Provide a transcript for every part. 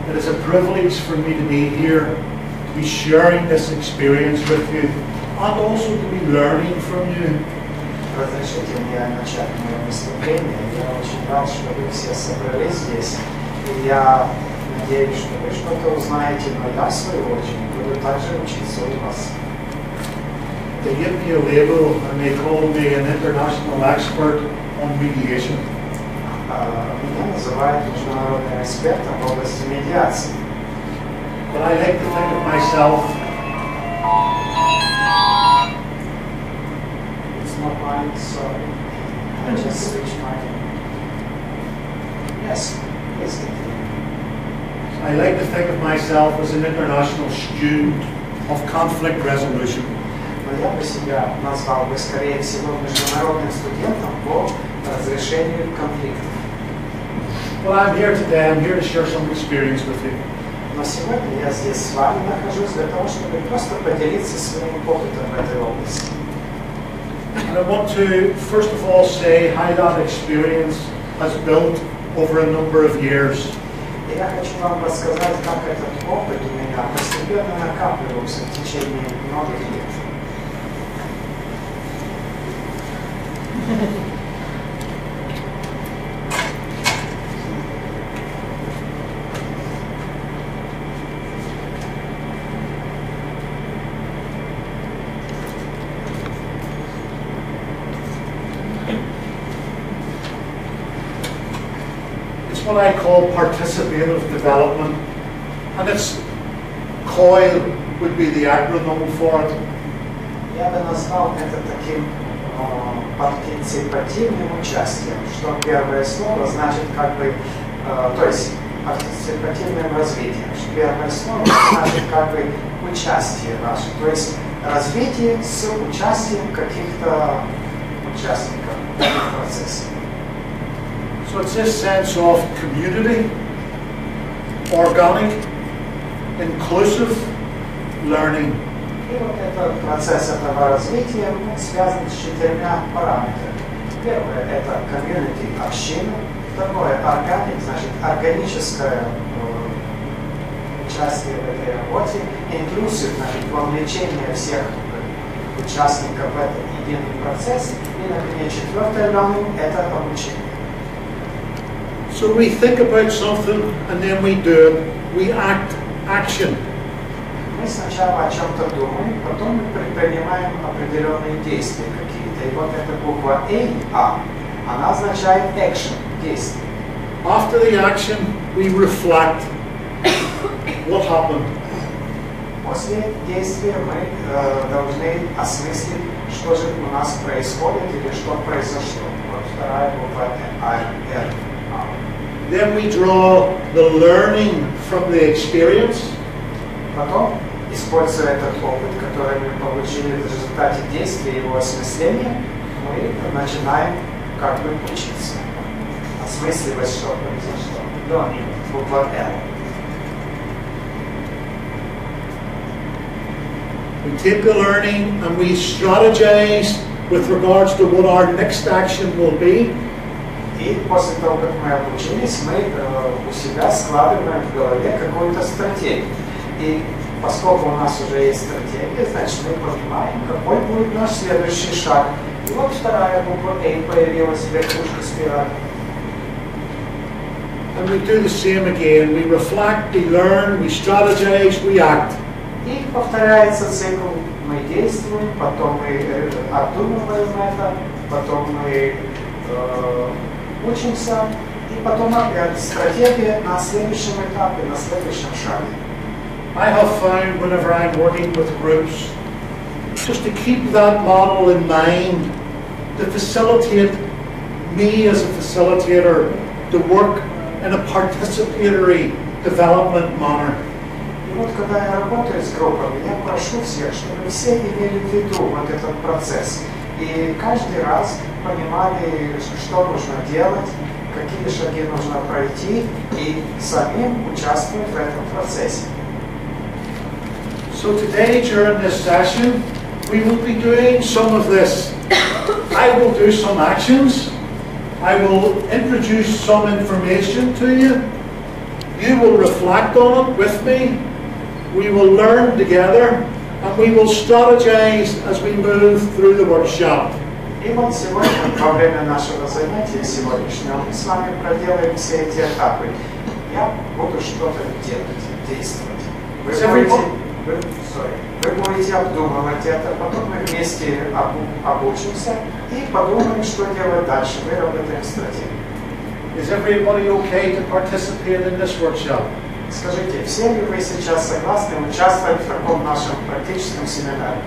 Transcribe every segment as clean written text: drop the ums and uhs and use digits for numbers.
It is a privilege for me to be here, to be sharing this experience with you, and also to be learning from you. Разрешите мне начать мое выступление. Я очень рад, что вы все собрались здесь. И я надеюсь, что вы что-то узнаете, но я, в свою очередь, буду также учиться у вас. They give me a label and they call me an international expert on mediation. Меня называют международным экспертом в области медиации. But I like to think of myself. It's not mine, sorry. I just switched my. Yes, please continue. I like to think of myself as an international student of conflict resolution. Но я бы себя назвал бы, скорее всего, международным студентом по разрешению конфликтов. Well, I'm here today. I'm here to share some experience with you. Но сегодня я здесь с вами нахожусь для того, чтобы просто поделиться своим опытом в этой области. And I want to, first of all, say how that experience has built over a number of years. И я хочу вам рассказать, как этот опыт у меня постепенно накапливался в течение многих лет. It's what I call participative development, and it's COIL would be the acronym for it. Я бы назвал это таким партиципативным участием, что первое слово значит как бы, то есть партиципативным развитием, что первое слово значит как бы участие наше, то есть развитие с участием каких-то участников в процессе. So it's this sense of community, organic, inclusive learning. И вот этот процесс этого развития связан с 4 параметрами. Первое – это community, община. Второе – organic, значит органическое участие в этой работе. Inclusive, значит вовлечение всех участников в этот единый процесс. И, наконец, 4 learning – это обучение. So we think about something and then we do it. We action. Мы сначала о чем-то думаем, потом мы предпринимаем определенные действия какие-то. И вот эта буква A, она означает action, действие. After the action, we reflect what happened. После действия мы должны осмыслить, что же у нас происходит или что произошло. Вот вторая буква R. Then we draw the learning from the experience. Потом, используя этот опыт, который мы получили в результате действия и его осмысления, мы начинаем как бы учиться. Осмысливать, что произошло. Learning, буква L. We take the learning and we strategize with regards to what our next action will be. И после того, как мы обучились, мы у себя складываем в голове какую-то стратегию. И поскольку у нас уже есть стратегия, значит мы понимаем, какой будет наш следующий шаг. И вот вторая буква A появилась в верхушке спирали. And we do the same again. We reflect, we learn, we strategize, we act. И повторяется цикл. Мы действуем, потом мы обдумываем это, потом мы учимся, и потом опять стратегия на следующем этапе, на следующем шаге. I have found whenever I'm working with groups, just to keep that model in mind, to facilitate me as a facilitator to work in a participatory development manner. И вот когда я работаю с группами, я прошу всех, чтобы все имели в виду вот этот процесс. И каждый раз понимали, что нужно делать, какие шаги нужно пройти, и самим участвовать в этом процессе. So today, during this session, we will be doing some of this. I will do some actions. I will introduce some information to you. You will reflect on it with me. We will learn together, and we will strategize as we move through the workshop. И вот сегодня, во время нашего занятия сегодняшнего, мы с вами проделаем все эти этапы. Я буду что-то делать, действовать. Вы будете обдумывать это, потом мы вместе обучимся и подумаем, что делать дальше. Выработаем стратегию. Is everybody okay to participate in this workshop? Скажите, все ли вы сейчас согласны участвовать в таком нашем практическом семинаре?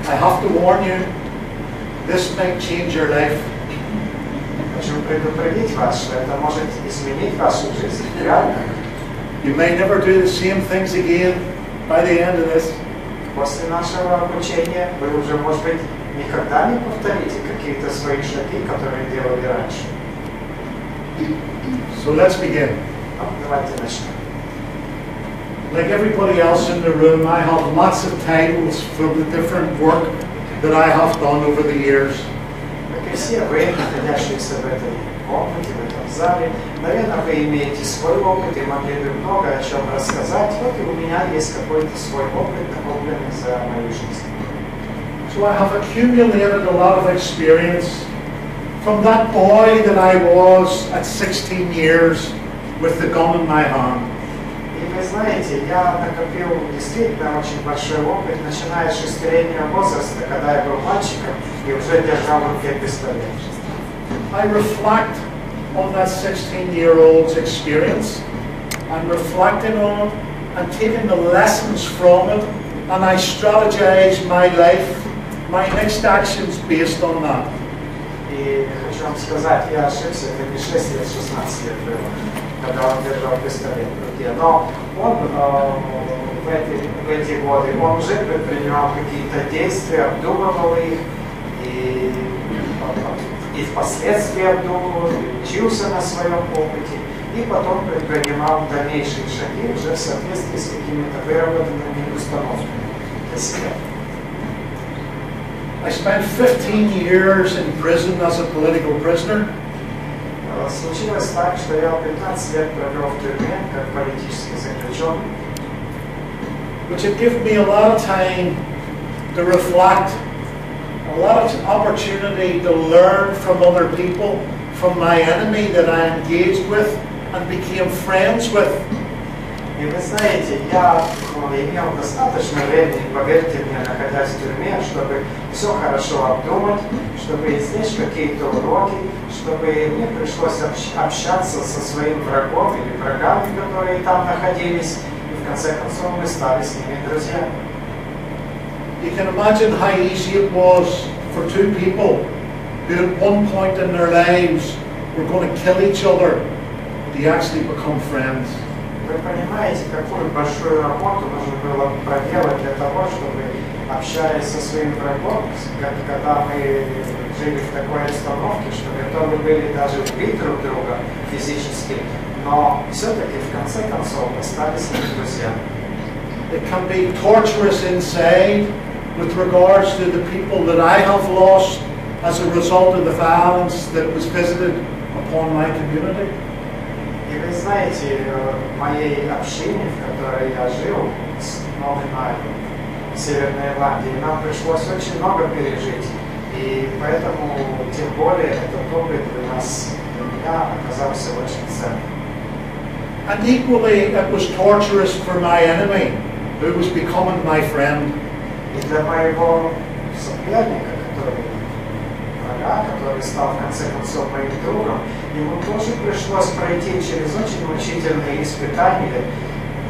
I have to warn you, this might change your life. Хочу предупредить вас, что это может изменить вашу жизнь. Реально. You may never do the same things again by the end of this. После нашего обучения вы уже, может быть, никогда не повторите какие-то свои шаги, которые делали раньше. So let's begin. Давайте начнем. Like everybody else in the room, I have lots of titles for the different work that I have done over the years. Как и все вы, находящиеся в этой комнате, в этом зале, наверное, вы имеете свой опыт и могли бы много о чем рассказать. Вот и у меня есть какой-то свой опыт, накопленный за мою жизнь. So I have accumulated a lot of experience from that boy that I was at 16 years with the gun in my hand. И вы знаете, я накопил действительно очень большой опыт, начиная с 6-летнего возраста, когда я был мальчиком и уже держал в руке пистолет. I reflect on that 16-year-old's experience. I'm reflecting on it and taking the lessons from it, and I strategize my life, my next actions based on that. И хочу вам сказать, я ошибся, это не 6 лет, 16 лет было, когда он держал пистолет в руке. Но он в эти годы, он уже предпринимал какие-то действия, обдумывал их, и впоследствии обдумывал, и учился на своем опыте, и потом предпринимал дальнейшие шаги уже в соответствии с какими-то выработанными установками для себя. I spent 15 years in prison as a political prisoner. Случилось так, что я 15 лет провел в тюрьме как политический заключенный. Which had given me a lot of time to reflect, a lot of opportunity to learn from other people, from my enemy that I engaged with and became friends with. И вы знаете, я имел достаточно времени, поверьте мне, находясь в тюрьме, чтобы все хорошо обдумать, чтобы извлечь какие-то уроки, чтобы мне пришлось общаться со своим врагом или врагами, которые там находились, и в конце концов мы стали с ними друзьями. You can imagine how easy it was for two people who at one point in their lives were going to kill each other to actually become friends. Вы понимаете, какую большую работу нужно было проделать для того, чтобы, общаясь со своим врагом, когда мы жили в такой обстановке, что готовы были даже убить друг друга физически, но все-таки в конце концов остались друзьями. It can be torturous inside with regards to the people that I have lost as a result of the violence that was visited upon my community. И вы знаете, в моей общине, в которой я жил, Snoddon, в Северной Ирландии, нам пришлось очень много пережить. И поэтому, тем более, этот опыт для меня оказался очень ценным. And equally, it was torturous for my enemy, who was becoming my friend. И для моего соперника, врага, который стал в конце концов моим другом, ему тоже пришлось пройти через очень мучительные испытания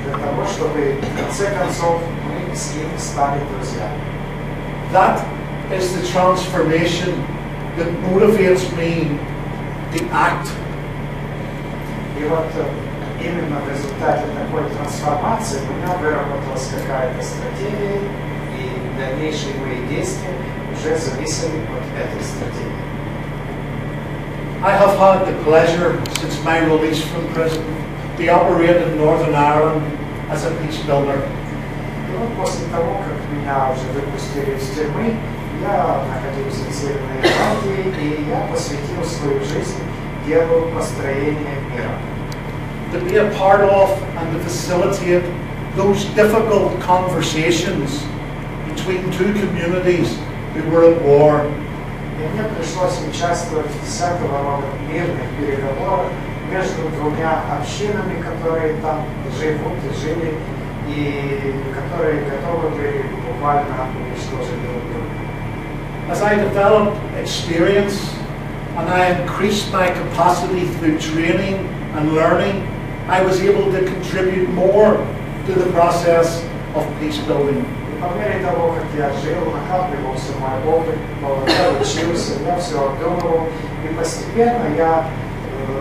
для того, чтобы в конце концов мы с ним стали друзьями. That is the transformation that motivates me to act. И вот именно в результате такой трансформации у меня выработалась какая-то стратегия, и дальнейшие мои действия уже зависели от этой стратегии. I have had the pleasure, since my release from prison, to operate in Northern Ireland as a peace builder. И вот после того, как меня уже выпустили из тюрьмы, я находился в Северной Ирландии, и я посвятил свою жизнь делу построения мира. to be a part of and to facilitate those difficult conversations between two communities who were at war. И мне пришлось участвовать в всякого рода мирных переговорах между двумя общинами, которые там живут и жили, и которые готовы были буквально уничтожить друг друга. As I developed experience and I increased my capacity through training and learning, I was able to contribute more to the process of peace building. По мере того, как я жил, накапливался мой опыт, я учился, я все обдумывал, и постепенно я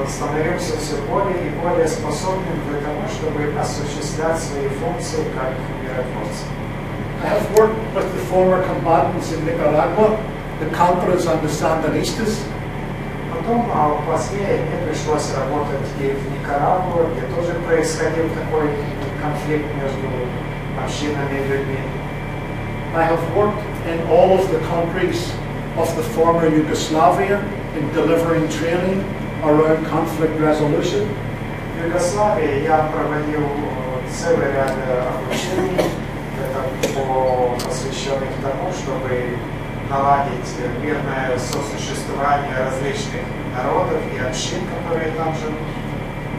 становился все более и более способным для того, чтобы осуществлять свои функции как миротворца. I have worked with the former combatants in Nicaragua, the conference on the Sandinistas. Потом, позднее, мне пришлось работать и в Никарагуа, где тоже происходил такой конфликт между общинами и людьми. I have worked in all of the countries of the former Yugoslavia in delivering training around conflict resolution. В Югославии я проводил целый ряд обучений, посвященных тому, чтобы наладить мирное сосуществование различных народов и общин, которые там живут.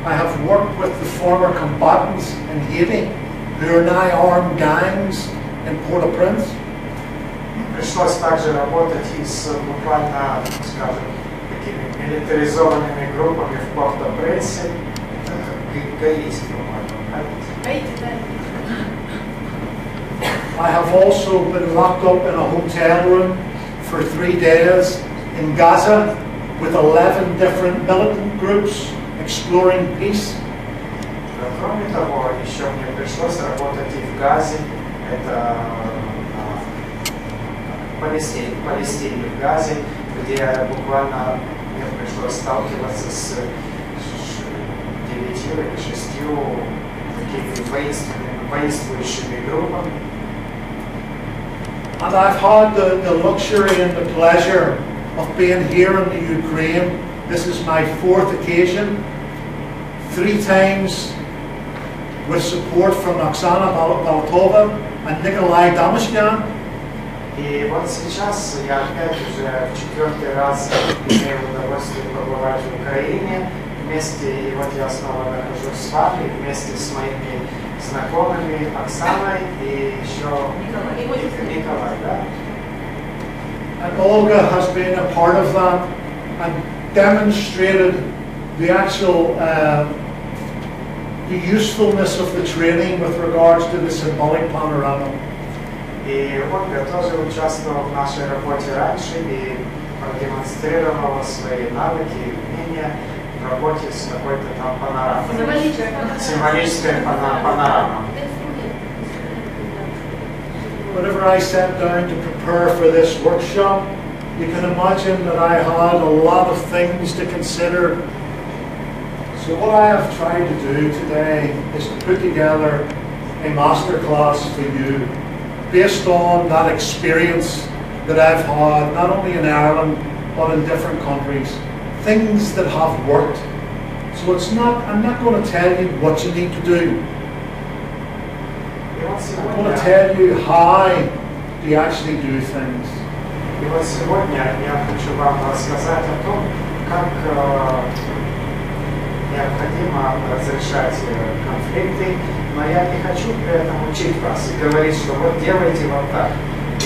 I have worked with the former combatants in Haiti, who are now armed gangs in Port-au-Prince. Пришлось также работать и с буквально, скажем, такими милитаризованными группами в Порт-au-Пренсе, гаитские, I have also been locked up in a hotel room for 3 days in Gaza with 11 different militant groups exploring peace. Кроме того, еще мне пришлось работать и в Газе, это Палестине, в Газе, где буквально мне пришлось сталкиваться с 9 или 6 такими воинствующими группами. And I've had the luxury and the pleasure of being here in the Ukraine. This is my 4th occasion, 3 times with support from Oksana Baltova and Nikolai Damashyan. И вот сейчас я опять уже в 4-й раз имею удовольствие побывать в Украине вместе, и вот я снова нахожусь с вами, вместе с моими знакомыми Оксаной и еще Николай, да? And Olga has been a part of that and demonstrated the actual the usefulness of the training with regards to the symbolic panorama. И Ольга тоже участвовала в нашей работе раньше и продемонстрировала свои навыки и умения в работе с какой-то там панорамой. Символическая панорама. Whenever I sat down to prepare for this workshop, you can imagine that I had a lot of things to consider. So what I have tried to do today is to put together a masterclass for you based on that experience that I've had, not only in Ireland, but in different countries. Things that have worked. So I'm not going to tell you what you need to do. I'm going to tell you how to actually do things. И вот сегодня я хочу вам рассказать о том, как необходимо разрешать конфликты, но я не хочу при этом учить вас и говорить, что вот делайте вот так.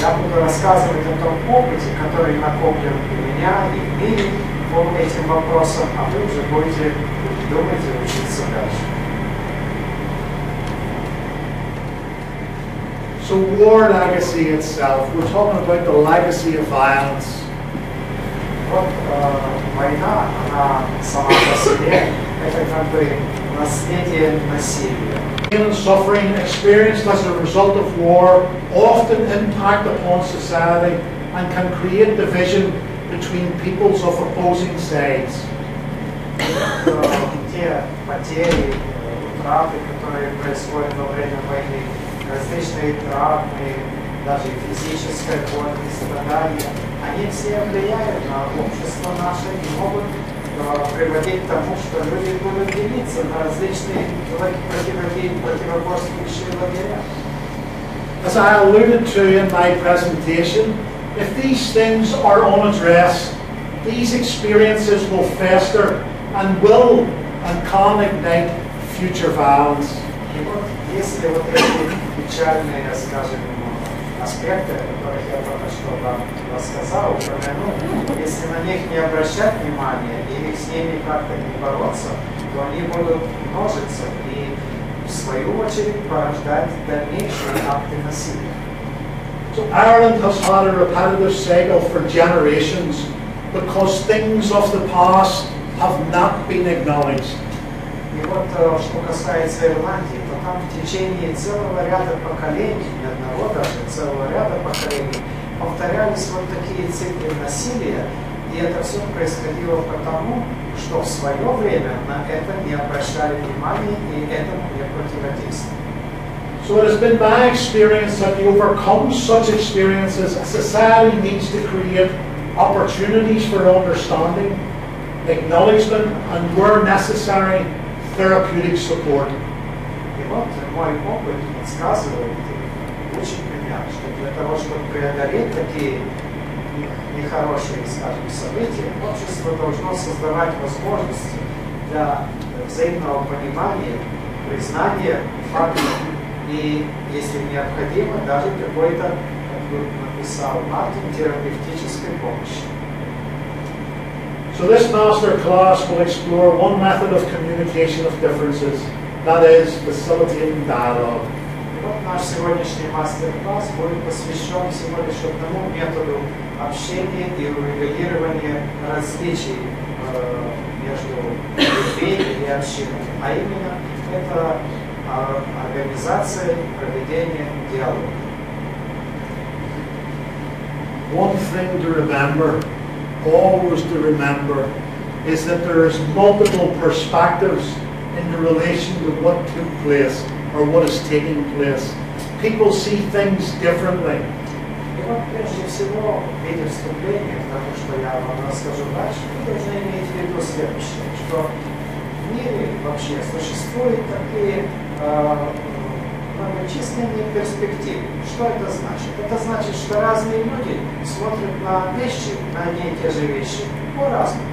Я буду рассказывать о том опыте, который накоплен у меня и в мире по этим вопросам, а вы уже будете думать и учиться дальше. So war legacy itself, we're talking about the legacy of violence. Вот война, она сама по себе, это как бы наследие насилия. Pain and suffering experienced as a result of war often impact upon society and can create division between peoples of opposing sides. Те потери, утраты, которые происходят во время войны, различные травмы, даже физическая боль и страдания, они все влияют на общество наше и могут приводить к тому, что люди будут делиться на различные противоборствующие лагеря. As I alluded to in my presentation, if these things are unaddressed, these experiences will fester and will and can ignite future violence. И вот если вот эти печальные, скажем, аспекты, о которых я только что вам рассказал, упомянул, если на них не обращать внимания или с ними как-то не бороться, то они будут множиться и в свою очередь порождать дальнейшие акты насилия. So Ireland has had a repetitive cycle for generations because things of the past have not been acknowledged. И вот что касается Ирландии, то там в течение целого ряда поколений, не одного даже, целого ряда поколений, повторялись вот такие циклы насилия, и это все происходило потому, что в свое время на это не обращали внимания и этому не противодействовали. So it has been my experience that to overcome such experiences, society needs to create opportunities for understanding, acknowledgement, and where necessary, therapeutic support. И вот мой опыт подсказывает и учит меня, что для того, чтобы преодолеть такие нехорошие, скажем, события, общество должно создавать возможности для взаимного понимания, признания фактов и, если необходимо, даже какой-то, как написал Мартин, терапевтической помощи. So this master-class will explore one method of communication of differences, that is, facilitating dialogue. И вот наш сегодняшний мастер-класс будет посвящен всего лишь одному методу общения и урегулирования различий между людьми и общинами, а именно это организация проведения диалога. One thing to remember, always to remember, is that there is multiple perspectives in the relation to what took place or what is taking place. People see things differently. И вот прежде всего, в виде вступления, потому что я вам расскажу дальше, вы должны иметь в виду следующее, что в мире вообще существуют такие многочисленные перспективы. Что это значит? Это значит, что разные люди смотрят на вещи, на одни и те же вещи по-разному.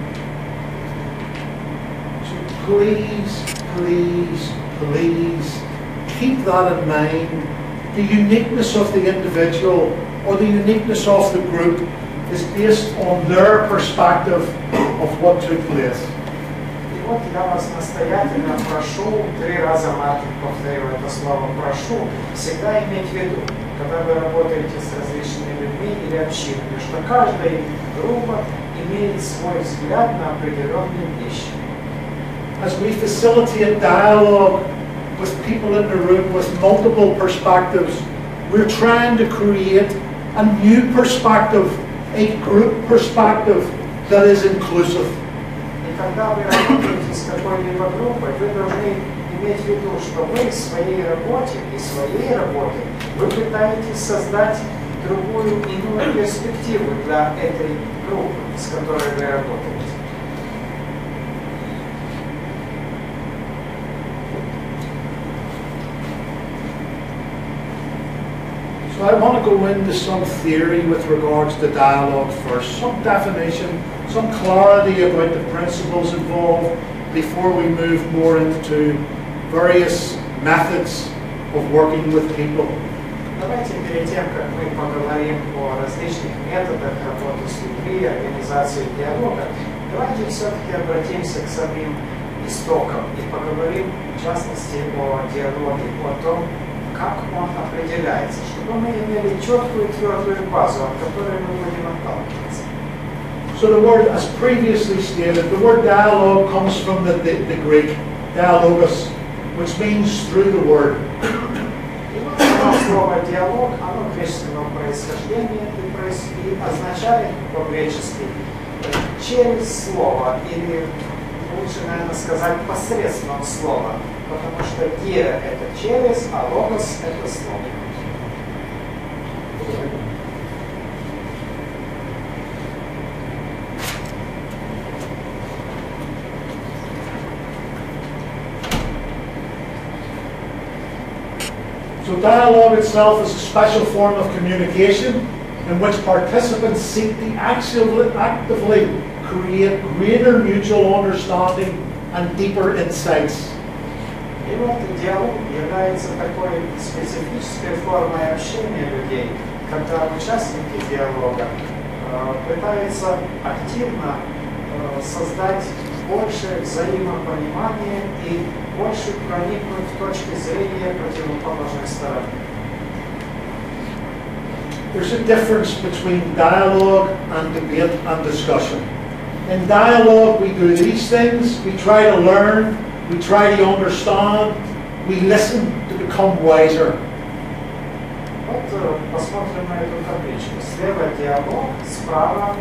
So please keep that in mind. The uniqueness of the individual or the uniqueness of the group is based on their perspective of what took place. И вот я вас настоятельно прошу, 3 раза Мартин повторил это слово «прошу», всегда иметь в виду, когда вы работаете с различными людьми или общинами, что каждая группа имеет свой взгляд на определенные вещи. As we facilitate dialogue with people in the room with multiple perspectives, we're trying to create a new perspective, a group perspective that is inclusive. И когда вы работаете с какой-либо группой, вы должны иметь в виду, что вы в своей работе и своей работой вы пытаетесь создать другую, иную перспективу для этой группы, с которой вы работаете. So I want to go into some theory with regards to dialogue first, some definition, some clarity about the principles involved before we move more into various methods of working with people. Давайте перед тем, как мы поговорим о различных методах работы с людьми, организации диалога, давайте все-таки обратимся к самим истокам и поговорим, в частности, о диалоге, о том, как он определяется, чтобы мы имели четкую и твердую базу, от которой мы будем отталкиваться. So the word, as previously stated, the word dialogue comes from the Greek, dialogos, which means through the word. И вот само слово «диалог», оно греческого происхождения и означает по-гречески «через слово» или, лучше, наверное, сказать, посредством слова, потому что «диа» — это «через», а «логос» — это «слово». So dialogue itself is a special form of communication in which participants seek to actively create greater mutual understanding and deeper insights. И вот диалог является такой специфической формой общения людей, когда участники диалога пытаются активно создать больше взаимопонимания и больше проникнуть в точки зрения противоположной стороны. There's a difference between dialogue and debate and discussion. In dialogue we do these things, we try to learn, we try to understand, we listen to become wiser. Вот посмотрим на эту табличку. Слева диалог, справа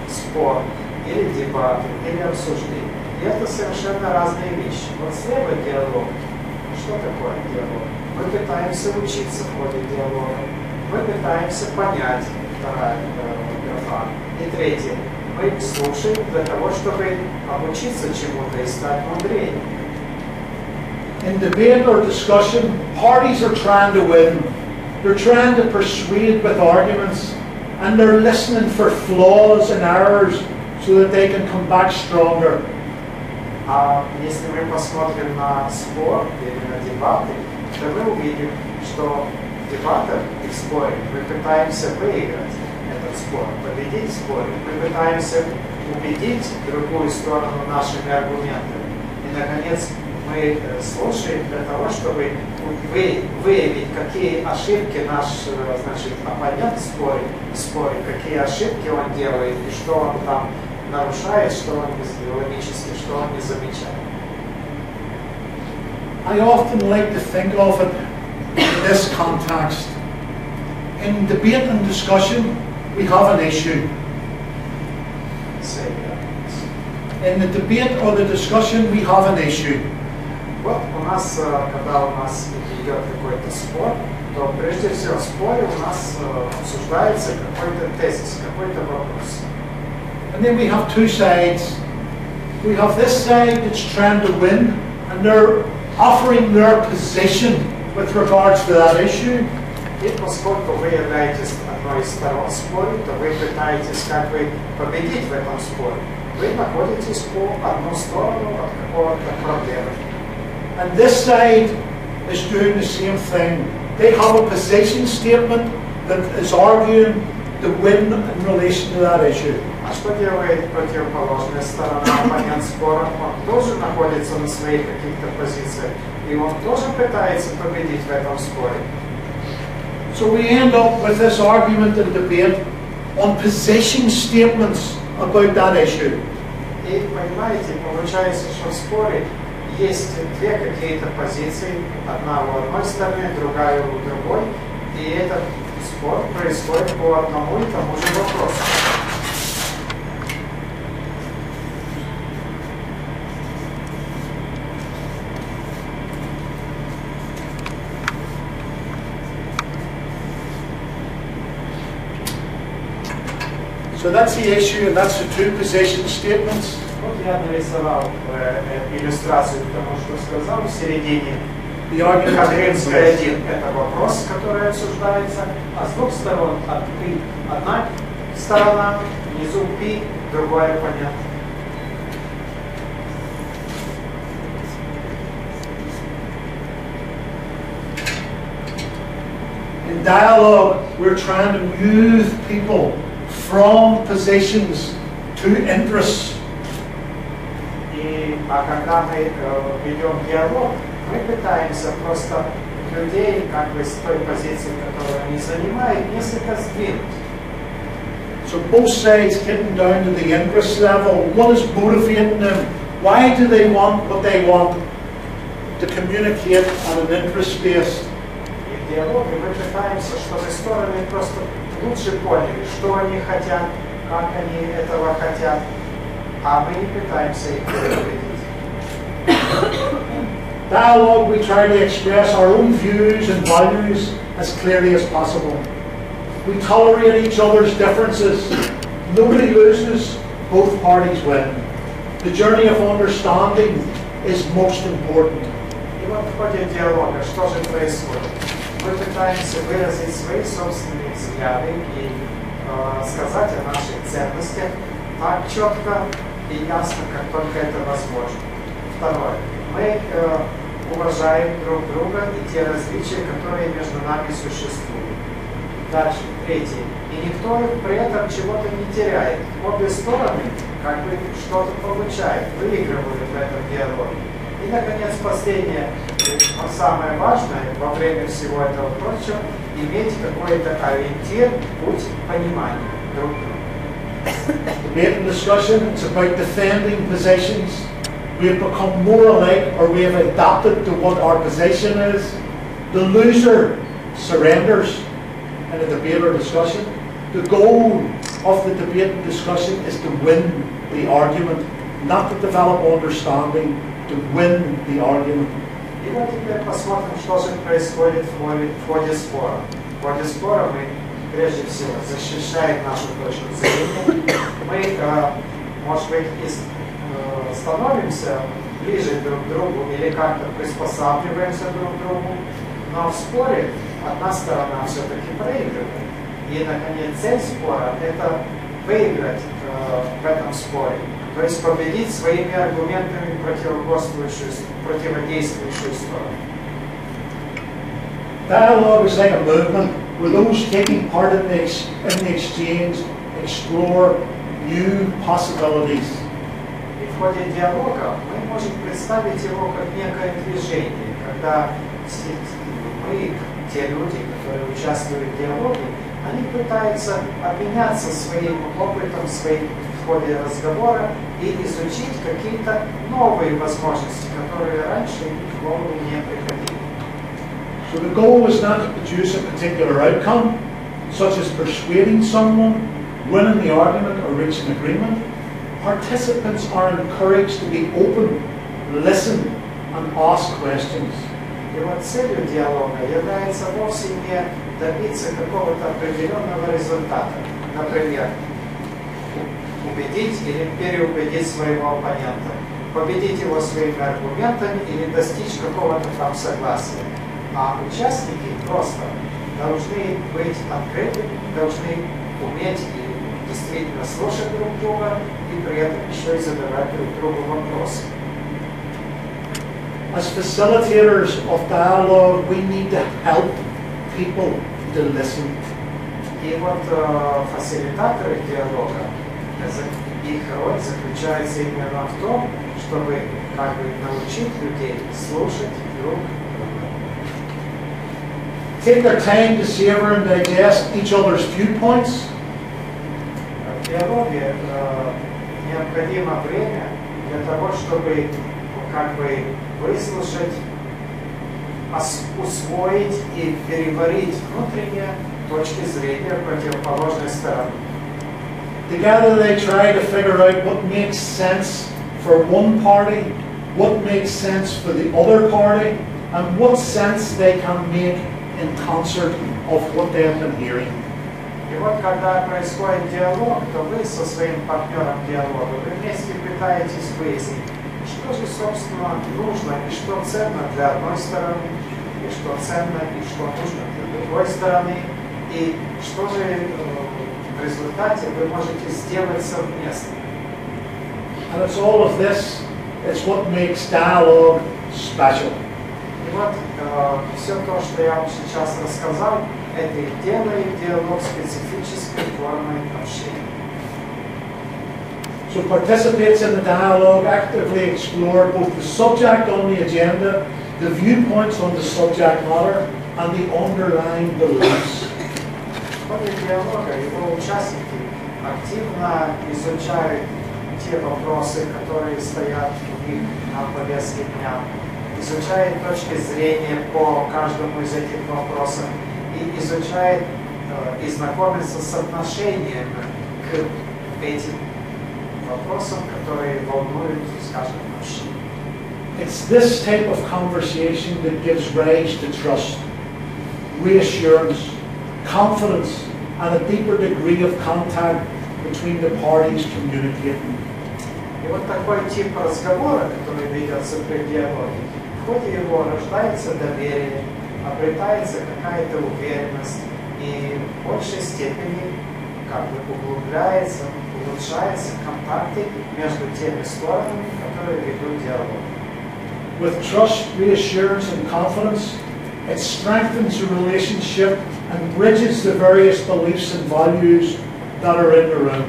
спор, или дебаты, или обсуждение. И это совершенно разные вещи. Вот слева диалог. Что такое диалог? Мы пытаемся учиться в ходе диалога. Мы пытаемся понять, вторая графа. И третье. Мы слушаем для того, чтобы обучиться чему-то и стать мудрее. In debate or discussion, parties are trying to win. They're trying to persuade with arguments, and they're listening for flaws and errors so that they can come back stronger. А если мы посмотрим на спор или на дебаты, то мы увидим, что в дебатах и в споре мы пытаемся выиграть этот спор, победить в споре. Мы пытаемся убедить другую сторону нашими аргументами. И, наконец, мы слушаем для того, чтобы выявить, какие ошибки наш оппонент в споре, какие ошибки он делает и что он там нарушает, что он логически, что он не замечает. I often like to think of it in this context. In debate and discussion, we have an issue. Say that. In the debate or the discussion, we have an issue. Вот у нас, когда у нас идет какой-то спор, то прежде всего в споре у нас обсуждается какой-то тезис, какой-то вопрос. And then we have two sides. We have this side that's trying to win, and they're offering their position with regards to that issue. И поскольку вы являетесь одной из сторон спора, то вы пытаетесь как бы победить в этом споре. Вы находитесь по одну сторону от какого-то проблемы. And this side is doing the same thing. They have a position statement that is arguing the win in relation to that issue. А что делает противоположная сторона, оппонент спора? Он тоже находится на своих каких-то позициях, и он тоже пытается победить в этом споре. So we end up with this argument and debate on position statements about that issue. И понимаете, получается, что в споре есть две какие-то позиции, одна у одной стороны, другая у другой, и этот спор происходит по одному и тому же вопросу. So that's the issue, and that's the two position statements. Вот я нарисовал иллюстрацию к тому, что сказал в середине. Конкретный один – это вопрос, который обсуждается, а с двух сторон одна сторона, внизу пи, другой оппонент. In dialogue, we're trying to move people from positions to interests. А когда мы ведем диалог, мы пытаемся просто людей как бы с той позиции, которую они занимают, несколько сдвинуть. So both sides getting down to the interest level. What is motivating them? Why do they want what they want? To communicate on an interest based. И в диалоге мы пытаемся, чтобы стороны просто лучше поняли, что они хотят, как они этого хотят, а мы не пытаемся их предупредить. Dialogue, we try to express our own views and values as clearly as possible. We tolerate each other's differences. Nobody loses, both parties win. The journey of understanding is most important. И вот в ходе диалога что же происходит? мы пытаемся выразить свои собственные взгляды и сказать о наших ценностях так четко и ясно, как только это возможно. Второе. Мы уважаем друг друга и те различия, которые между нами существуют. Дальше. Третье. И никто при этом чего-то не теряет. Обе стороны как бы что-то получают, выигрывают в этом диалоге. И, наконец, последнее, но самое важное во время всего этого прочего, иметь какой-то ориентир, путь понимания друг друга. Debate and discussion, it's about defending positions. We have become more alike, or we have adapted to what our position is. The loser surrenders in a debate or discussion. The goal of the debate and discussion is to win the argument, not to develop understanding, to win the argument. И вот теперь посмотрим, что же происходит в ходе спора. В ходе спора мы, прежде всего, защищаем нашу точку зрения. Мы, может быть, становимся ближе друг к другу или как-то приспосабливаемся друг к другу, но в споре одна сторона все-таки проигрывает. И, наконец, цель спора – это выиграть в этом споре, то есть победить своими аргументами противодействующую сторону. Dialogue is like a movement where those taking part in the exchange explore new possibilities. И в ходе диалога мы можем представить его как некое движение, когда мы, те люди, которые участвуют в диалоге, они пытаются обменяться своим опытом в ходе разговора и изучить какие-то новые возможности, которые раньше в голову не приходили. So the goal is not to produce a particular outcome, such as persuading someone, winning the argument, or reaching agreement. Participants are encouraged to be open, listen, and ask questions. И вот целью диалога является вовсе не добиться какого-то определенного результата. Например, убедить или переубедить своего оппонента, победить его своими аргументами или достичь какого-то там согласия. А участники просто должны быть открытыми, должны уметь и действительно слушать друг друга и при этом еще и задавать друг другу вопросы. As facilitators of dialogue, we need to help people to listen. И вот фасилитаторы диалога, их роль заключается именно в том, чтобы как бы научить людей слушать друг друга. Take their time to savor and digest each other's viewpoints. В диалоге необходимо время для того, чтобы как бы выслушать, усвоить и переварить внутренние точки зрения противоположной стороны. Together they try to figure out what makes sense for one party, what makes sense for the other party, and what sense they can make in concert of what they have been hearing. И вот когда происходит диалог, то вы со своим партнером диалога, вы вместе пытаетесь выяснить, что же, собственно, нужно и что ценно для одной стороны, и что ценно и что нужно для другой стороны, и что же в результате вы можете сделать совместно. And it's all of this, it's what makes dialogue special. И вот все то, что я вам сейчас рассказал, это и делает диалог специфической формой общения. So participants in the dialogue actively explore both the subject on the agenda, the viewpoints on the subject matter, and the underlying beliefs. В ходе диалога его участники активно изучают те вопросы, которые стоят у них на повестке дня, изучают точки зрения по каждому из этих вопросов и изучают и знакомятся с отношением к этим вопросам, которые волнуют, скажем, общину. It's this type of conversation that gives rise to trust, reassurance, confidence, and a deeper degree of contact between the parties communicating. И вот такой тип разговора, который ведется при диалоге, в ходе его рождается доверие, обретается какая-то уверенность и в большей степени как бы углубляется, улучшаются контакты между теми сторонами, которые ведут диалог. With trust, reassurance and confidence, it strengthens the relationship and bridges the various beliefs and values that are in the room.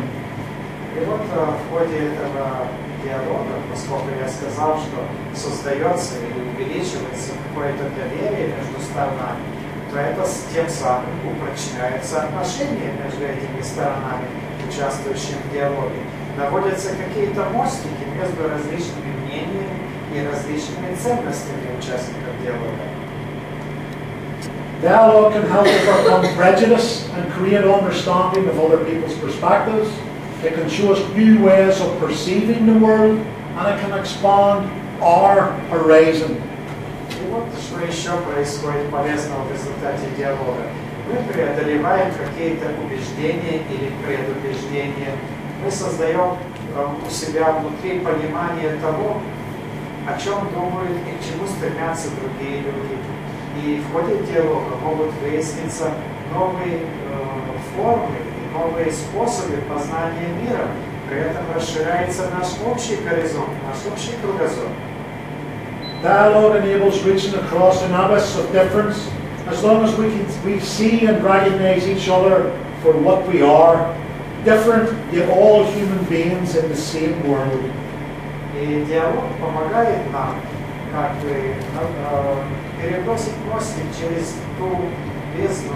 И вот в ходе этого диалога, поскольку я сказал, что создается или увеличивается какое-то доверие между сторонами, то это тем самым упрочняются отношения между этими сторонами, участвующими в диалоге. Наводятся какие-то мостики между различными мнениями и различными ценностями участников диалога. Dialogue can help overcome prejudice and create understanding of other people's perspectives. It can show us new ways of perceiving the world, and it can expand our horizon. И вот что еще происходит полезного в результате диалога. Мы преодолеваем какие-то убеждения или предубеждения. Мы создаем у себя внутри понимание того, о чем думают и к чему стремятся другие люди. И в ходе диалога могут выясниться новые формы и новые способы познания мира. При этом расширяется наш общий горизонт, наш общий кругозор. Dialogue enables reaching across an abyss of difference as long as we see and recognize each other for what we are, different yet all human beings in the same world. И диалог помогает нам как бы перебросить мостик через ту бездну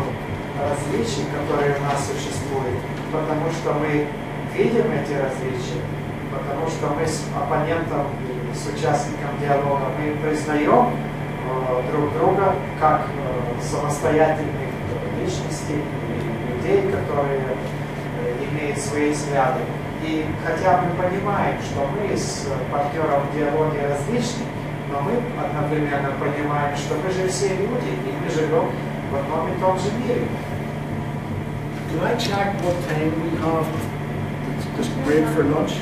различий, которые у нас существуют, потому что мы видим эти различия, потому что мы с оппонентом, с участником диалога, мы признаем друг друга как самостоятельных личностей, людей, которые имеют свои взгляды. И хотя мы понимаем, что мы с партнером в диалоге различны, но мы одновременно понимаем, что мы же все люди, и мы живем в одном и том же мире. Can I check what time we have? Just break for lunch.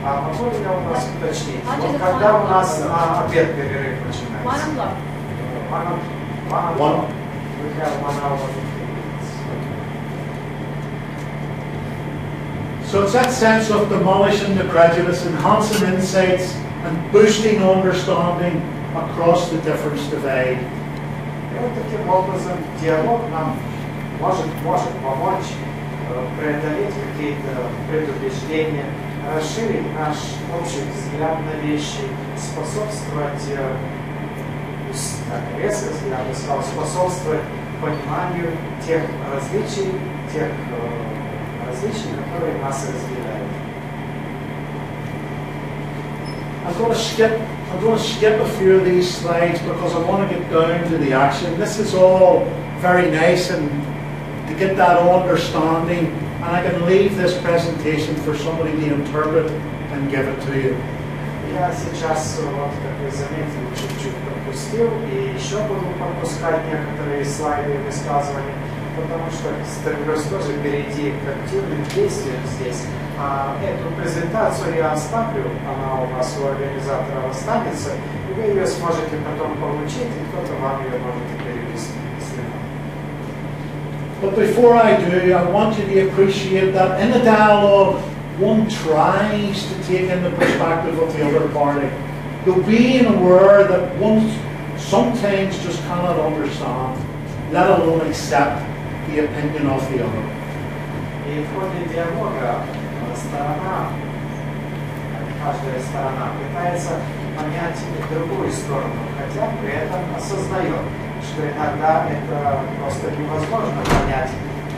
А могу ли я у вас уточнить? Вот когда у нас обед перерыв начинается? 1 o'clock. 1 o'clock. We have 1 hour. So it's that sense of demolishing the prejudice, enhancing insights, and boosting understanding across the difference divide. И вот таким образом диалог нам может помочь преодолеть какие-то предубеждения, расширить наш общий взгляд на вещи, способствовать, резко я бы сказал, способствовать пониманию тех различий, которые нас разделяют. I'm going to skip a few of these slides because I want to get down to the action. This is all very nice and to get that understanding, and I can leave this presentation for somebody to interpret and give it to you. Я сейчас, вот, как вы заметили, чуть-чуть пропустил, и еще буду пропускать некоторые слайды и высказывания, потому что стремлюсь тоже перейти к активным действиям здесь. А эту презентацию я оставлю, она у вас у организатора останется, и вы ее сможете потом получить, и кто-то вам ее может перевести. But before I do, I want you to appreciate that in a dialogue, one tries to take in the perspective of the other party. Though being aware that one sometimes just cannot understand, let alone accept the opinion of the other. И в ходе диалога каждая сторона пытается понять другую сторону, хотя при этом осознает, что иногда это просто невозможно понять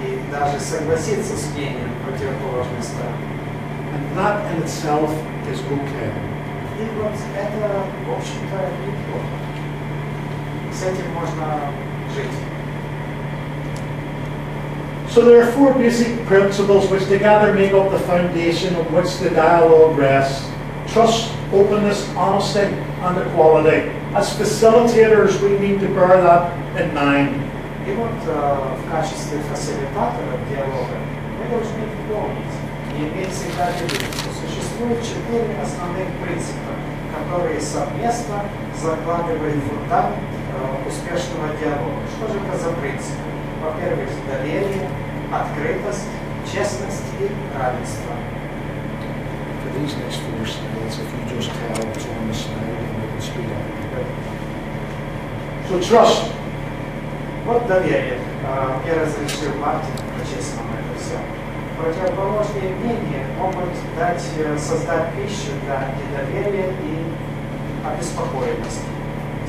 и даже согласиться с мнением противоположной стороны. And that in itself is okay. И вот это, в общем-то, неплохо. С этим можно жить. So there are 4 basic principles which together make up the foundation on which the dialogue rests. Trust, openness, honesty, and equality. As facilitators, we need to bear that in mind. И вот в качестве фасилитатора диалога мы должны помнить и иметь всегда в виду, что существует 4 основных принципа, которые совместно закладывают фундамент успешного диалога. Что же это за принципы? Во-первых, доверие, открытость, честность и равенство. For these next 4 slides, if you just tell what's on the slide and we can speed up a bit. So trust. Вот доверие. Я разрешил Мартину прочесть нам это все. Противоположные мнения могут создать пищу для недоверия и обеспокоенности.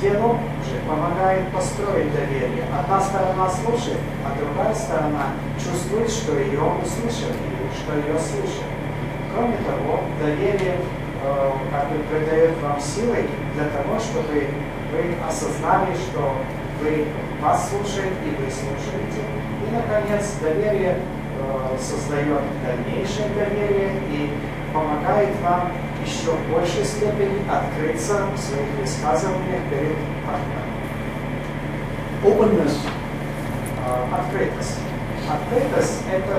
Диалог же помогает построить доверие. Одна сторона слушает, а другая сторона чувствует, что ее услышат или что ее слышат. Кроме того, доверие придает вам силы для того, чтобы вы осознали, что вас слушают и вы слушаете. И, наконец, доверие создает дальнейшее доверие и помогает вам еще в большей степени открыться в своих высказываниях перед партнером. Openness. Открытость. Открытость это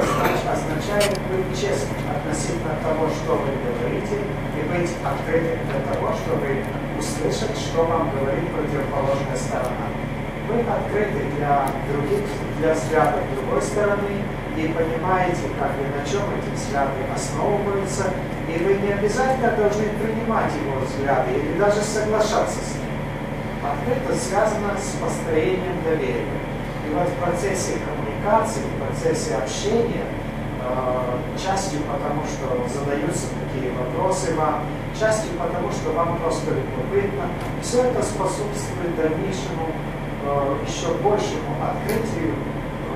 означает быть честным относительно того, что вы говорите, и быть открытым для того, чтобы услышать, что вам говорит противоположная сторона. Вы открыты для других, для взглядов другой стороны, и понимаете, на чем эти взгляды основываются, и вы не обязательно должны принимать его взгляды или даже соглашаться с ним. Открытость связана с построением доверия. И вот в процессе коммуникации, в процессе общения, частью потому, что задаются такие вопросы вам, частью потому, что вам просто любопытно, все это способствует дальнейшему, еще большему открытию,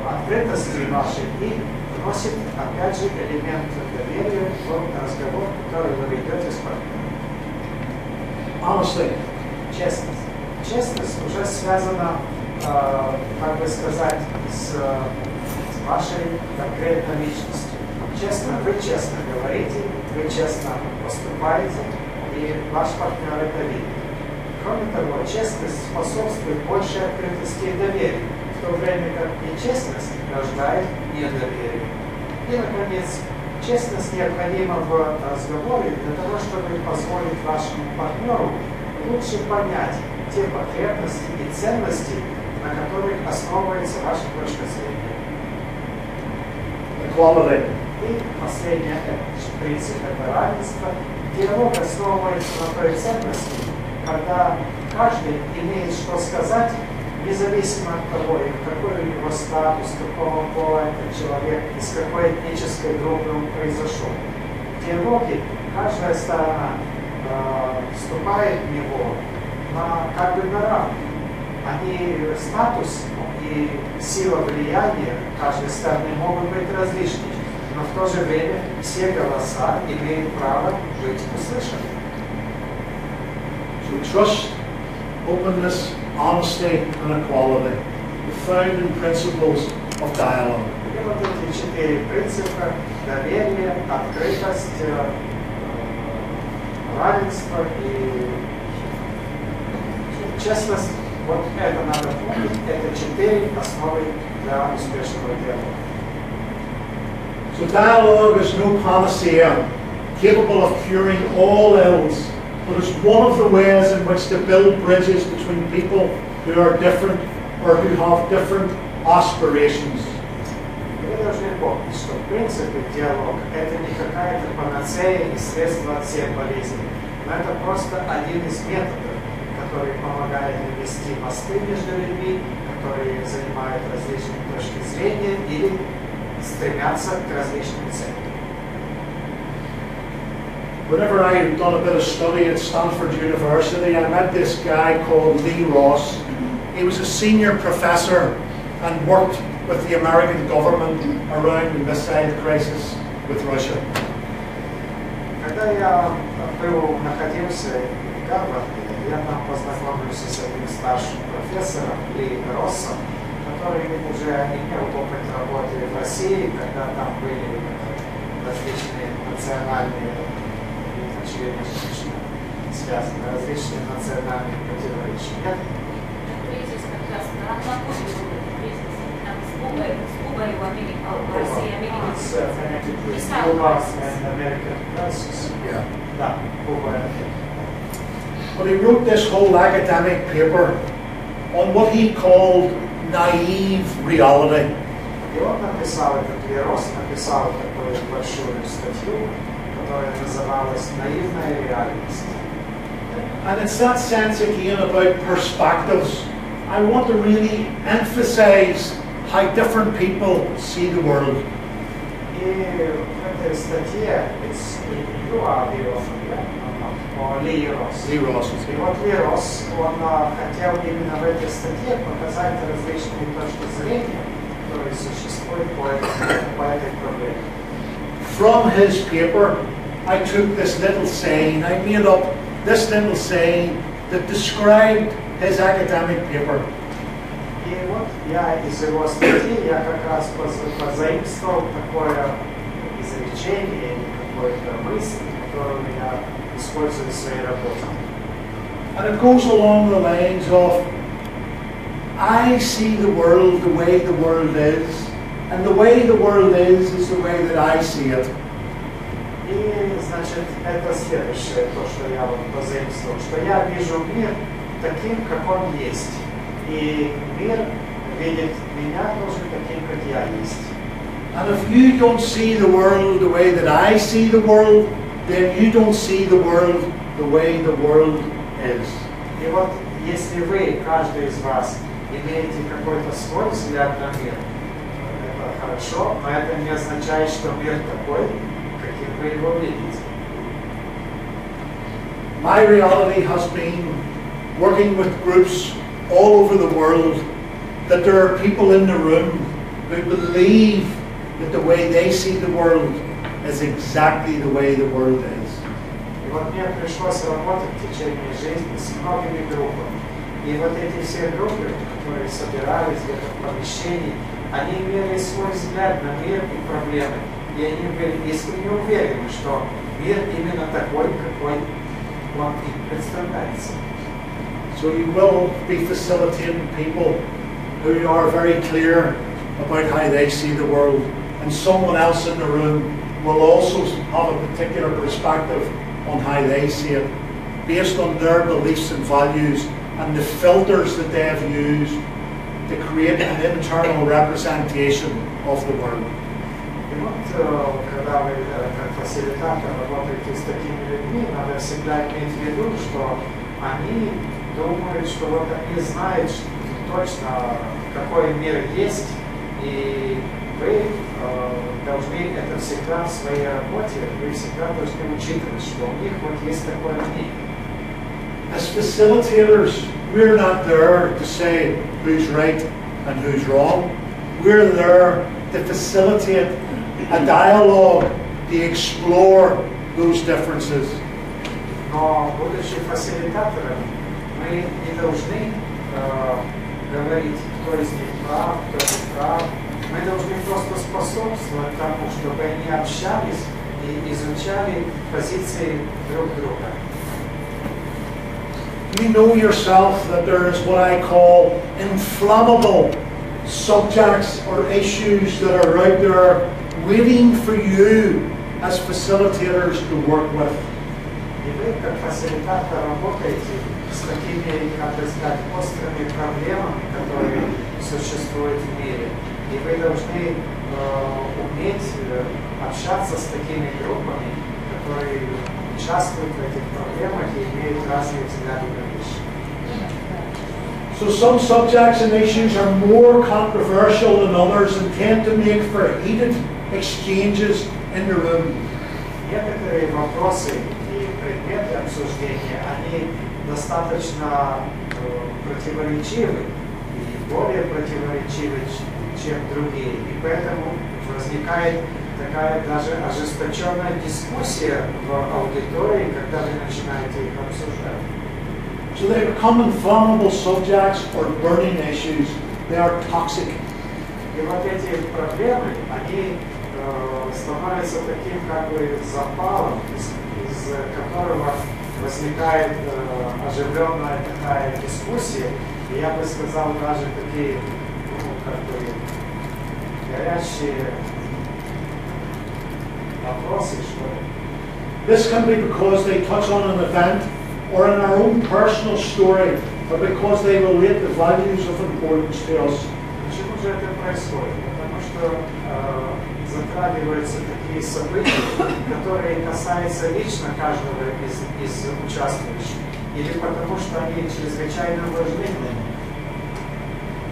открытости вашей и вносит, опять же, элемент доверия в разговор, который вы ведете с партнером. Honestly. Честность. Честность уже связана, как бы сказать, с вашей конкретной личностью. Вы честно говорите, вы честно поступаете, и ваш партнер это видит. Кроме того, честность способствует большей открытости и доверию, в то время как нечестность рождает недоверие. И, наконец, честность необходима в разговоре для того, чтобы позволить вашему партнеру лучше понять те потребности и ценности, на которых основывается ваша точка зрения. Equality. И последний принцип – это равенство. Диалог основывается на той ценности, когда каждый имеет что сказать, независимо от того, какой у него статус, какого пола этот человек, из какой этнической группы он произошел. В диалоге каждая сторона вступает в него как бы на равных. Статус и сила влияния каждой стороны могут быть различны, но в то же время все голоса имеют право быть услышаны. So trust, openness, honesty and equality, the founding principles of dialogue. И вот эти 4 принципа – доверие, открытость, равенство и честность. Вот это надо помнить, это 4 основы для успешного диалога. So dialogue is no panacea, capable of curing all ills, but it's one of the ways in which to build bridges between people who are different or who have different aspirations. Вы должны помнить, что в принципе диалог – это не какая-то панацея и средство от всех болезней, но это просто один из методов, который помогает ввести мосты между людьми, которые занимают различные точки зрения или стремятся к различным целям. Whenever I had done a bit of study at Stanford University, I met this guy called Lee Ross. He was a senior professor and worked with the American government around the missile crisis with Russia. Когда я находился в Гарварде, я там познакомился с одним старшим профессором Ли Россом, который уже имел опыт работы в России, когда там были различные национальные связаны, различные национальные противоречия. Кризис как раз на Кубе был кризис, там с Кубой в Америке, в России, Америка. Да, Куба. But he wrote this whole academic paper on what he called naive reality. И он написал этот вирус, написал такую большую статью, которая называлась «Наивная реальность». And it's that sense again about perspectives. I want to really emphasize how different people see the world. И в этой статье Лирос. И вот Лирос, он хотел именно в этой статье показать различные точки зрения, которые существуют по этой проблеме. From his paper, I took this little saying, I made up this little saying that described his academic paper. И вот я из его статьи, я как раз позаимствовал такое изречение или какую-то мысль, которую я использую в своей работе. And it goes along the lines of, I see the world the way the world is, and the way the world is the way that I see it. И, значит, это следующее, то, что я вот позаимствовал, что я вижу мир таким, как он есть. И мир видит меня тоже таким, как я есть. And if you don't see the world the way that I see the world, then you don't see the world the way the world is. И вот если вы, каждый из вас, имеете какой-то свой взгляд на мир, это хорошо, но это не означает, что мир такой, каким вы его видите. My reality has been working with groups all over the world, that there are people in the room who believe that the way they see the world is exactly the way the world is. И вот мне пришлось работать в течение жизни с многими группами. И вот эти все группы, которые собирались где-то в помещении, они имели свой взгляд на мир и проблемы. И они были искренне уверены, что мир именно такой, какой он им представляется. So you will be facilitating people who are very clear about how they see the world, and someone else in the room will also have a particular perspective on how they see it, based on their beliefs and values and the filters that they have used to create an internal representation of the world. И вот, когда вы как фасилитатор работаете с такими людьми, надо всегда иметь в виду, что они думают, что вот они знают точно, какой мир есть, и вы должны это всегда в своей работе, вы всегда должны учитывать, что у них вот есть такое мнение. As facilitators, we're not there to say who's right and who's wrong. We're there to facilitate a dialogue, to explore those differences. Но, будучи фасилитаторами, мы не должны говорить, кто из них прав, кто не прав. Мы должны просто способствовать тому, чтобы они общались и изучали позиции друг друга. You know yourself that there is what I call inflammable subjects or issues that are out there waiting for you as facilitators to work with. И вы, как фасилитатор, работаете с такими, как бы сказать, острыми проблемами, которые существуют в мире. И вы должны уметь общаться с такими группами, которые участвуют в этих проблемах и имеют разные взгляды на вещи. So some subjects and issues are more controversial than others and tend to make for heated exchanges in the room. Некоторые вопросы и предметы обсуждения, они достаточно противоречивы и более противоречивы, чем другие. И поэтому возникает такая даже ожесточенная дискуссия в аудитории, когда вы начинаете их обсуждать. So they become inflammable subjects or burning issues. They are toxic. И вот эти проблемы, они становятся таким как бы запалом, из которого возникает оживленная такая дискуссия. И я бы сказал, даже такие, как бы, горячие вопросы, что ли. This can be because they touch on an event or in our own personal story but because they relate the values of importance to us. Почему же это происходит? Потому что затрагиваются такие события, которые касаются лично каждого из участвующих, или потому что они чрезвычайно важны для них.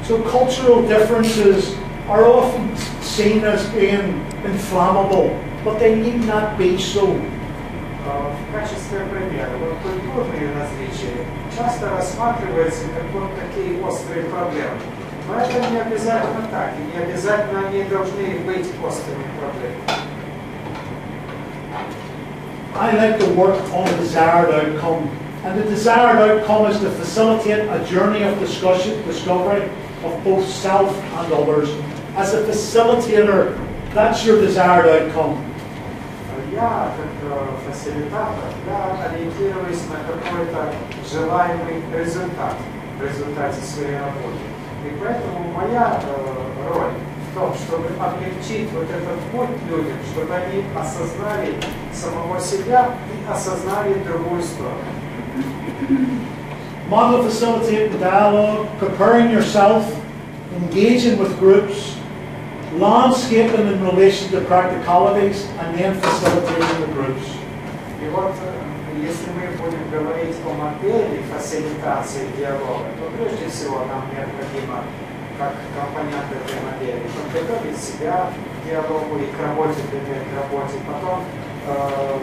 So cultural differences are often seen as being inflammable, but they need not be so. В качестве примера, вот культурные различия часто рассматриваются как вот такие острые проблемы. Но это не обязательно так, и не обязательно они должны быть острыми проблемами. I like to work on a desired outcome, and the desired outcome is to facilitate a journey of discovery of both self and others. As a facilitator, that's your desired outcome. Я, как фасилитатор, я ориентируюсь на какой-то желаемый результат в результате своей работы. И поэтому моя роль в том, чтобы облегчить вот этот путь людям, чтобы они осознали самого себя и осознали другую сторону. Model facilitating dialogue, preparing yourself, engaging with groups, landscaping in relation to practicalities, and then facilitating the groups. И вот, если мы будем говорить о модели фасилитации диалога, то прежде всего нам необходимо, как компонент этой модели, подготовить себя к диалогу и к работе, к работе, потом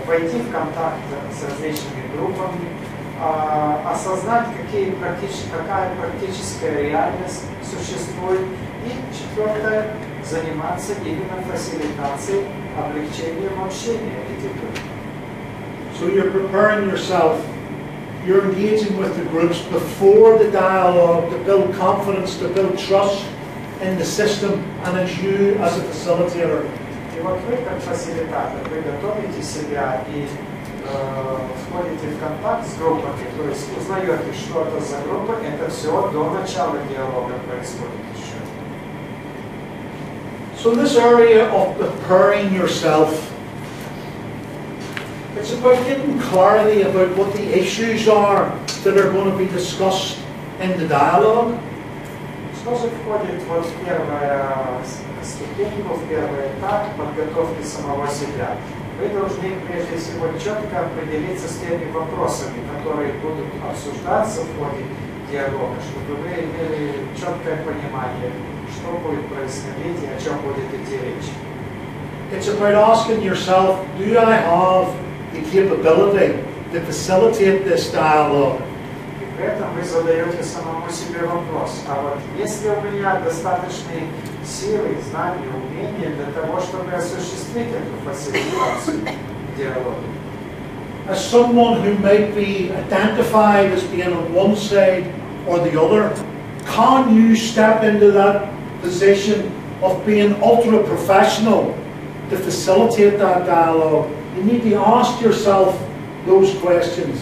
войти в контакт с различными группами, осознать, какая практическая реальность существует, и четвертое, заниматься именно фасилитацией, облегчением общения этих групп. So you're preparing yourself, you're engaging with the groups before the dialogue to build confidence, to build trust in the system and as you as a facilitator. И вот вы, как фасилитатор, вы готовите себя и входите в контакт с группами, то есть узнаете, что это за группа, это все до начала диалога происходит еще. So this area of preparing yourself, it's about getting clarity about what the issues are that are going to be discussed in the dialogue. Что же входит вот в первую ступеньку, в первый этап подготовки самого себя? Вы должны прежде всего четко определиться с теми вопросами, которые будут обсуждаться в ходе диалога, чтобы вы имели четкое понимание, что будет происходить и о чем будет идти речь. It's about asking yourself, do I have the capability to facilitate this dialogue? И при этом вы задаете самому себе вопрос, а вот есть ли у меня достаточные силы, знания, умения для того, чтобы осуществить эту фасилитацию диалога? As someone who might be identified as being on one side or the other, can you step into that position of being ultra professional to facilitate that dialogue? You need to ask yourself those questions.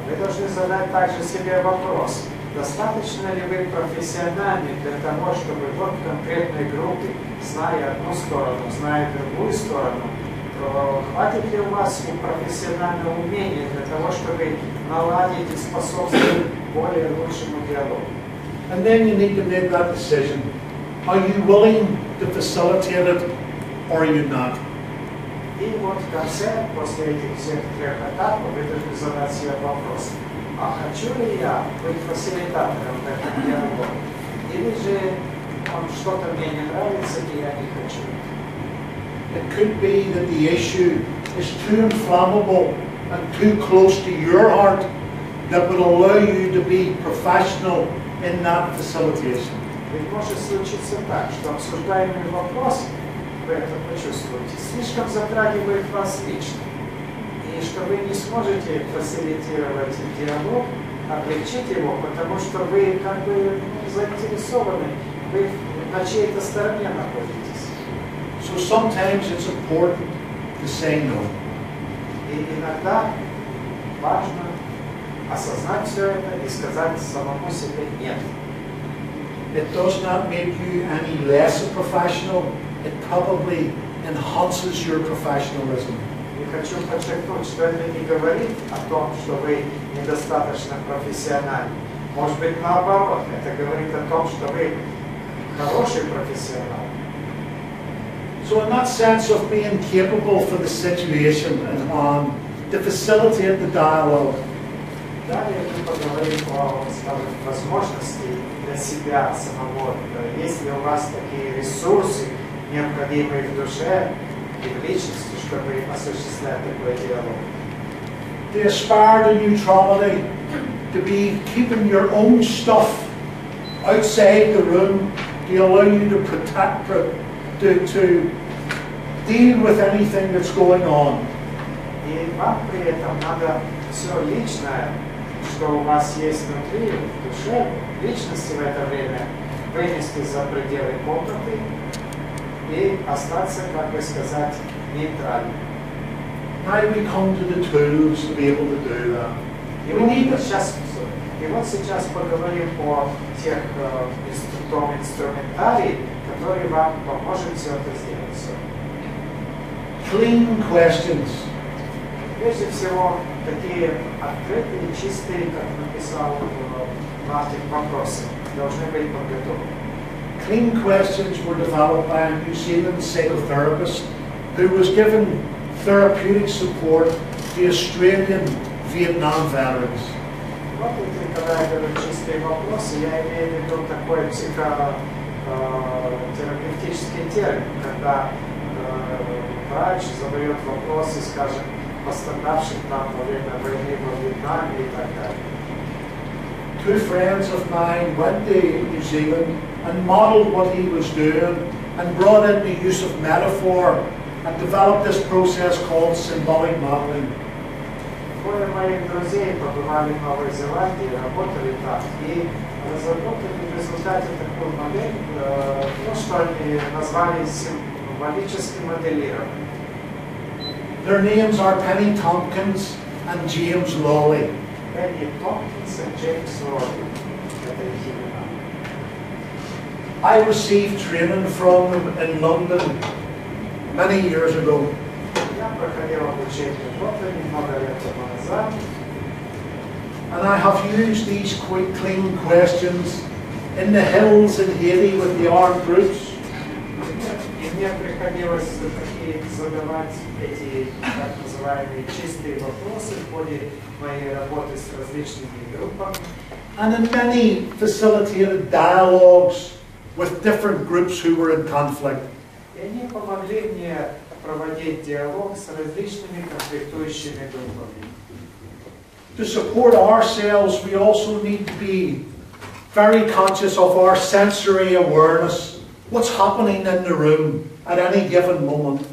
Вы должны задать также себе вопрос, достаточно ли вы профессиональны для того, чтобы вот в конкретной группе, зная одну сторону, зная другую сторону, хватит ли у вас профессионального умения для того, чтобы наладить и способствовать более лучшему диалогу? And then you need to make that decision. Are you willing to facilitate it or are you not? И вот в конце, после этих всех трех этапов, вы должны задать себе вопрос, а хочу ли я быть фасилитатором этого диалога? Или же что-то мне не нравится, и я не хочу? It could be that the issue is too inflammable and too close to your heart that would allow you to be professional in that facilitation. Ведь может случиться так, что обсуждаемый вопрос, вы это почувствуете, слишком затрагивает вас лично. И что вы не сможете фасилитировать диалог, облегчить его, потому что вы как бы заинтересованы, вы на чьей-то стороне находитесь. So sometimes it's important to say no. И иногда важно осознать все это и сказать самому себе «нет». It does not make you any less a professional. It probably enhances your professionalism. И хочу подчеркнуть, что это не говорит о том, что вы недостаточно профессиональны. Может быть, наоборот. Это говорит о том, что вы хороший профессионал. So in that sense of being capable for the situation at hand, to facilitate the dialogue. Далее мы поговорим о, скажем, возможности для себя самого. Есть ли у вас такие ресурсы, необходимые в душе и в личности, чтобы осуществлять такой диалог? To aspire to neutrality, to be keeping your own stuff outside the room, to allow you to protect, to deal with anything that's going on. И вам при этом надо все личное, что у вас есть внутри, в душе, в личности в это время, вынести за пределы комнаты и остаться, как бы сказать, нейтральным. How do we come to the tools to be able to do that? И вот сейчас поговорим о тех том инструментарии, который вам поможет все это сделать. Clean questions. Прежде всего, такие открытые, чистые, как написал Мартин, вопросы должны быть подготовлены. Clean questions were developed by a New Zealand psychotherapist who was given therapeutic support to Australian Vietnam veterans. Вот это, когда я говорю чистые вопросы, я имею в виду такой психотерапевтический термин, когда врач задает вопросы, скажем, пострадавших там во время войны во Вьетнаме и так далее. Two friends of mine went to New Zealand and modeled what he was doing and brought in the use of metaphor and developed this process called symbolic modeling. Двое моих друзей побывали в Новой Зеландии, работали там и разработали в результате такую модель, то, что они назвали символическим моделированием. Their names are Penny Tompkins and James Lawley. Penny Tompkins and James Lawley. Это их имена. I received training from them in London many years ago. Я проходил обучение в Лондоне много лет тому назад. And I have used these quick, clean questions in the hills in Haiti with the armed groups. И мне приходилось задавать эти так называемые чистые вопросы в ходе моей работы с различными группами. And in many facilitated dialogues with different groups who were in conflict. И они помогли мне проводить диалог с различными конфликтующими группами. To support ourselves, we also need to be very conscious of our sensory awareness. What's happening in the room at any given moment.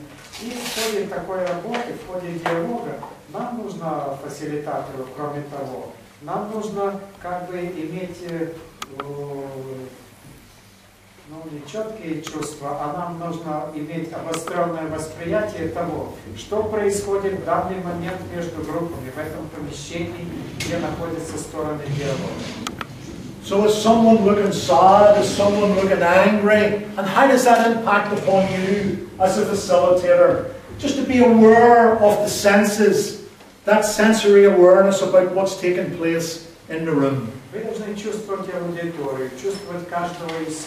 И в ходе такой работы, в ходе диалога, нам нужно фасилитатору, кроме того, нам нужно как бы иметь не четкие чувства, а нам нужно иметь обостренное восприятие того, что происходит в данный момент между группами в этом помещении, где находятся стороны диалога. So is someone looking sad? Is someone looking angry? And how does that impact upon you as a facilitator? Just to be aware of the senses, that sensory awareness about what's taking place in the room. Вы должны чувствовать аудиторию, чувствовать каждого из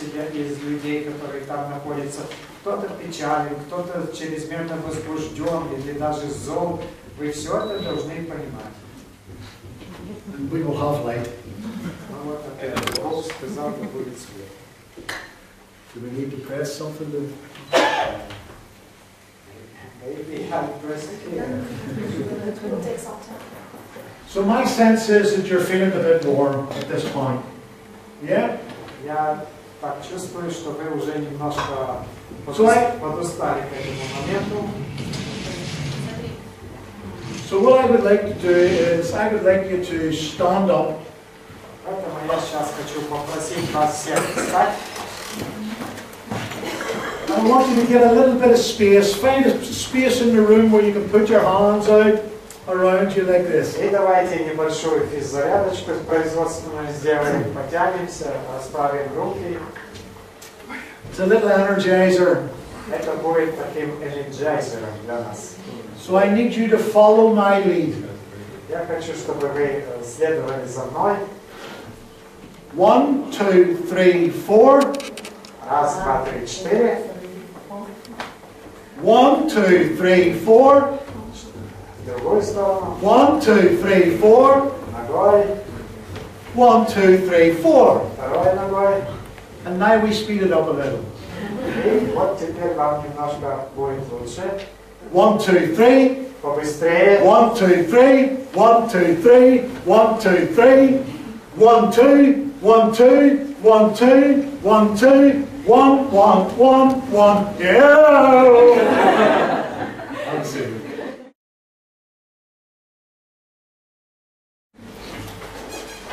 людей, которые там находятся. Кто-то печален, кто-то чрезмерно возбужден или даже зол. Вы все это должны понимать. And we will have light. Вот опять Бог сказал, что будет свет. Do we need to press something to... Maybe you have to press it here. So my sense is that you're feeling a bit warm at this point. Yeah? Я так чувствую, что вы уже немножко подустали к этому моменту. So what I would like to do is, I would like you to stand up. Поэтому я сейчас хочу попросить вас всех встать. I want you to get a little bit of space. Find a space in the room where you can put your hands out around you like this. И давайте небольшую физзарядочку производственную сделаем. Потянемся, расправим руки. It's a little energizer. Это будет таким энерджайзером для нас. So I need you to follow my lead. Я хочу, чтобы вы следовали за мной. 1, 2, 3, 4. Раз, два, три, четыре. 1, 2, 3, 4. В другую сторону. 1, 2, 3, 4. Ногой. 1, 2, 3, 4. Второй ногой. And now we speed it up a little. И вот теперь вам немножко будет лучше. 1, 2, 3. Побыстрее. 1, 2, 3. 1, 2, 3. 1, 2, 3. 1, 2. 1, 2. 1, 2. 1, 2. 1, 1, 1, 1. Yeah! That's it.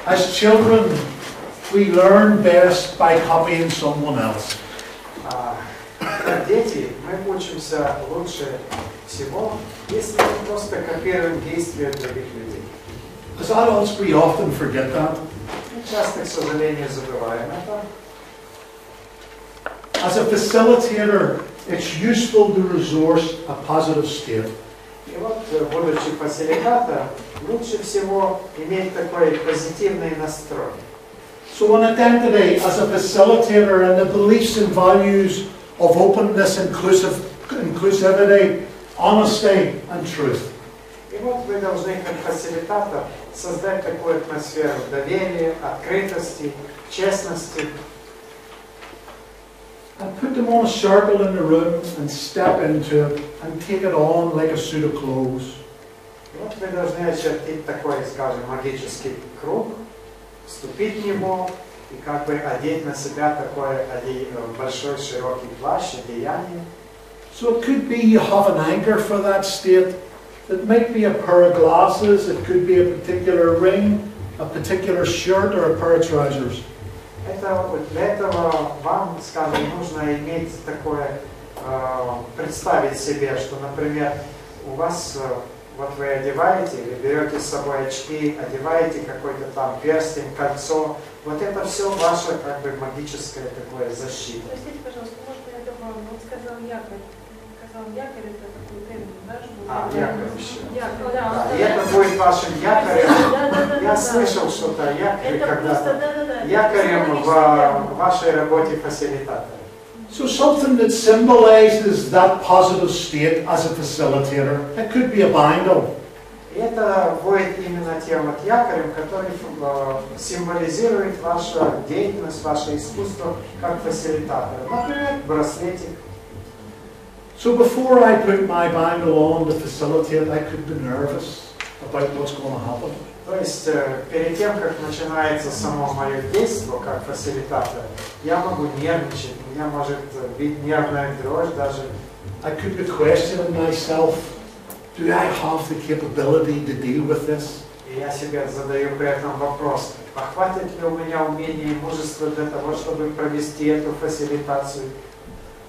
As children, we learn best by copying someone else. Как дети, мы учимся лучше всего, если мы просто копируем действия других людей. As adults, we often forget that. Мы часто, к сожалению, забываем это. As a facilitator, it's useful to resource a positive state. И вот, будучи фасилитатором, лучше всего иметь такой позитивный настрой. So an identity as a facilitator and the beliefs and values of openness, inclusivity, honesty and truth. И вот вы должны, как фасилитатор, создать такую атмосферу доверия, открытости, честности. And put them on a circle in the room and step into it and take it on like a suit of clothes. И вот вы должны очертить такой, скажем, магический круг, вступить в него и как бы одеть на себя такой большой широкий плащ, одеяние. So it could be you have an anchor for that state. It might be a pair of glasses, it could be a particular ring, a particular shirt or a pair of trousers. Для этого вам, скажем, нужно иметь такое, представить себе, что, например, у вас, вот вы одеваете, или берете с собой очки, одеваете какой-то там перстень, кольцо, вот это все ваше, как бы, магическое такое защита. Простите, пожалуйста, можно я добавлю? Он сказал якорь. Якорь это такой термин, да? Якорь еще. Якорь, Да, да. и это будет вашим якорем. Да. Я слышал что-то о якоре, Это когда просто, да. якорем в вашей работе фасилитатора. So something that symbolizes that positive state as a facilitator. It could be a bangle. И это будет именно тем вот якорем, который символизирует вашу деятельность, ваше искусство как фасилитатора. Например, браслетик. So before I put my bangle on to facilitate, I could be nervous about what's going to happen. То есть, перед тем, как начинается само мое действие как фасилитатор, я могу нервничать, у меня может быть нервная дрожь даже. I could be questioning myself, do I have the capability to deal with this? И я себе задаю при этом вопрос, а хватит ли у меня умения и мужества для того, чтобы провести эту фасилитацию?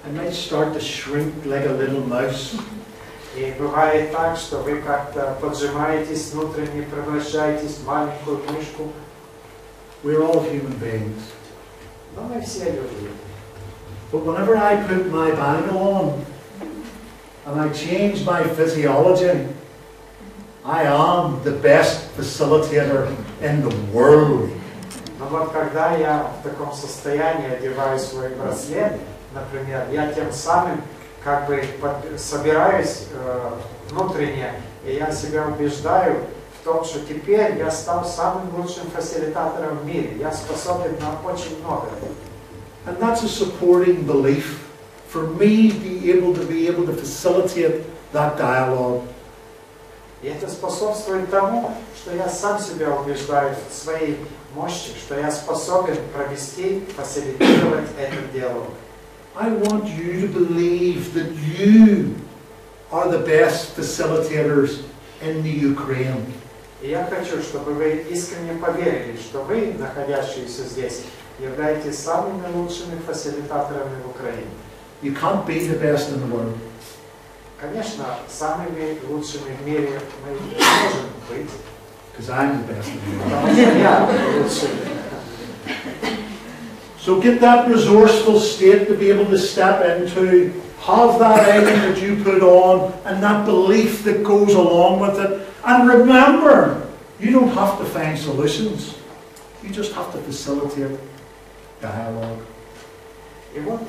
I might start to shrink like a little mouse. И бывает так, что вы как-то поджимаетесь внутренне, превращаетесь в маленькую мышку. We're all human beings. Но мы все люди. But whenever I put my bangle on and I change my physiology, I am the best facilitator in the world. Но вот когда я в таком состоянии одеваю свой браслет, например, я тем самым как бы собираюсь внутренне, и я себя убеждаю в том, что теперь я стал самым лучшим фасилитатором в мире. Я способен на очень многое. And that's a supporting belief for me to be able to facilitate that dialogue. И это способствует тому, что я сам себя убеждаю в своей мощи, что я способен провести, фасилитировать этот диалог. I want you to believe that you are the best facilitators in the Ukraine. И я хочу, чтобы вы искренне поверили, что вы, находящиеся здесь, являетесь самыми лучшими фасилитаторами в Украине. You can't be the best in the world. Конечно, самыми лучшими в мире мы не можем быть. Because I'm the best in the world. Потому что я лучший. So get that resourceful state to be able to step into, have that item that you put on, and that belief that goes along with it. And remember, you don't have to find solutions. You just have to facilitate dialogue. И вот,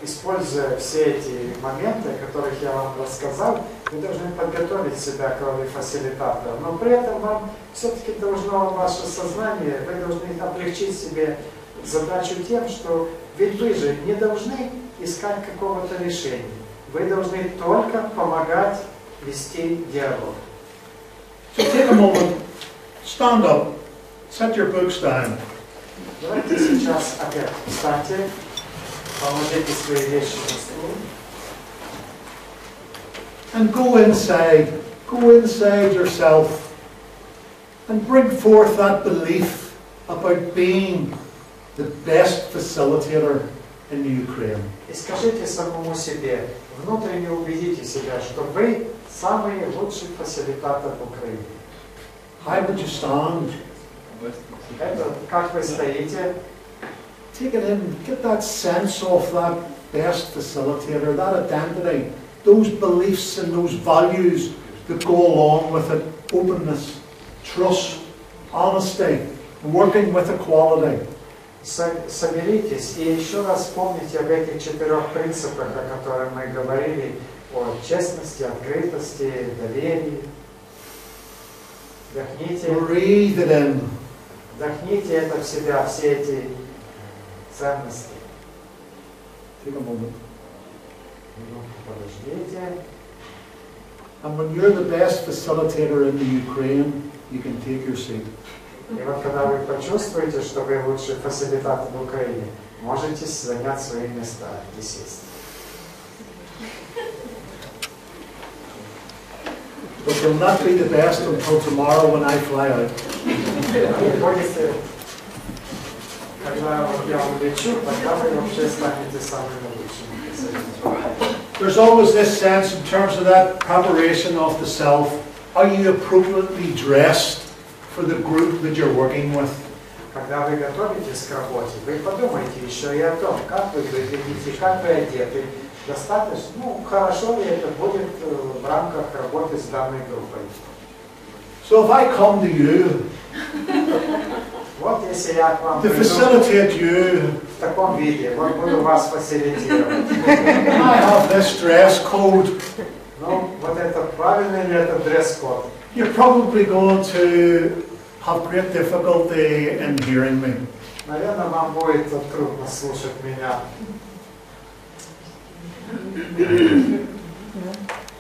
используя все эти моменты, о которых я вам рассказал, вы должны подготовить себя к роли фасилитатора. Но при этом вам все-таки должно ваше сознание, вы должны облегчить себе задачу тем, что ведь вы же не должны искать какого-то решения. Вы должны только помогать вести диалог. So take a moment, stand up, set your books down. Давайте сейчас опять встаньте, положите свои вещи на стол. And go inside yourself and bring forth that belief about being the best facilitator in the Ukraine. И скажите самому себе, внутренне убедите себя, что вы самый лучший фасилитатор в Украине. How would you stand? Это как вы стоите, Take it in, get that sense of that best facilitator, that identity, those beliefs and those values that go along with it. Openness, trust, honesty, working with equality. соберитесь и еще раз вспомните об этих 4 принципах, о которых мы говорили, о честности, открытости, доверии. Вдохните, Breathe it in. вдохните это в себя, все эти ценности. Take a moment. Подождите. And when you're the best facilitator in the Ukraine, you can take your seat. И вот когда вы почувствуете, что вы лучший фасилитатор в Украине, можете занять свои места и сесть. But you'll not be the best until tomorrow when I fly out. Вы будете, когда я улечу, тогда вы вообще станете самыми лучшими фасилитаторами. There's always this sense in terms of that preparation of the self. Are you appropriately dressed for the group that you're working with? Когда вы готовитесь к работе, вы подумайте еще и о том, как вы выглядите, как вы одеты. Достаточно, хорошо ли это будет в рамках работы с данной группой. So if I come to you Вот если я к вам to приду facilitate you, в таком виде, вот буду вас фасилитировать. I have this dress code. Ну, вот это правильный ли это дресс-код? You're probably going to have great difficulty in hearing me. Наверное, вам будет трудно слушать меня.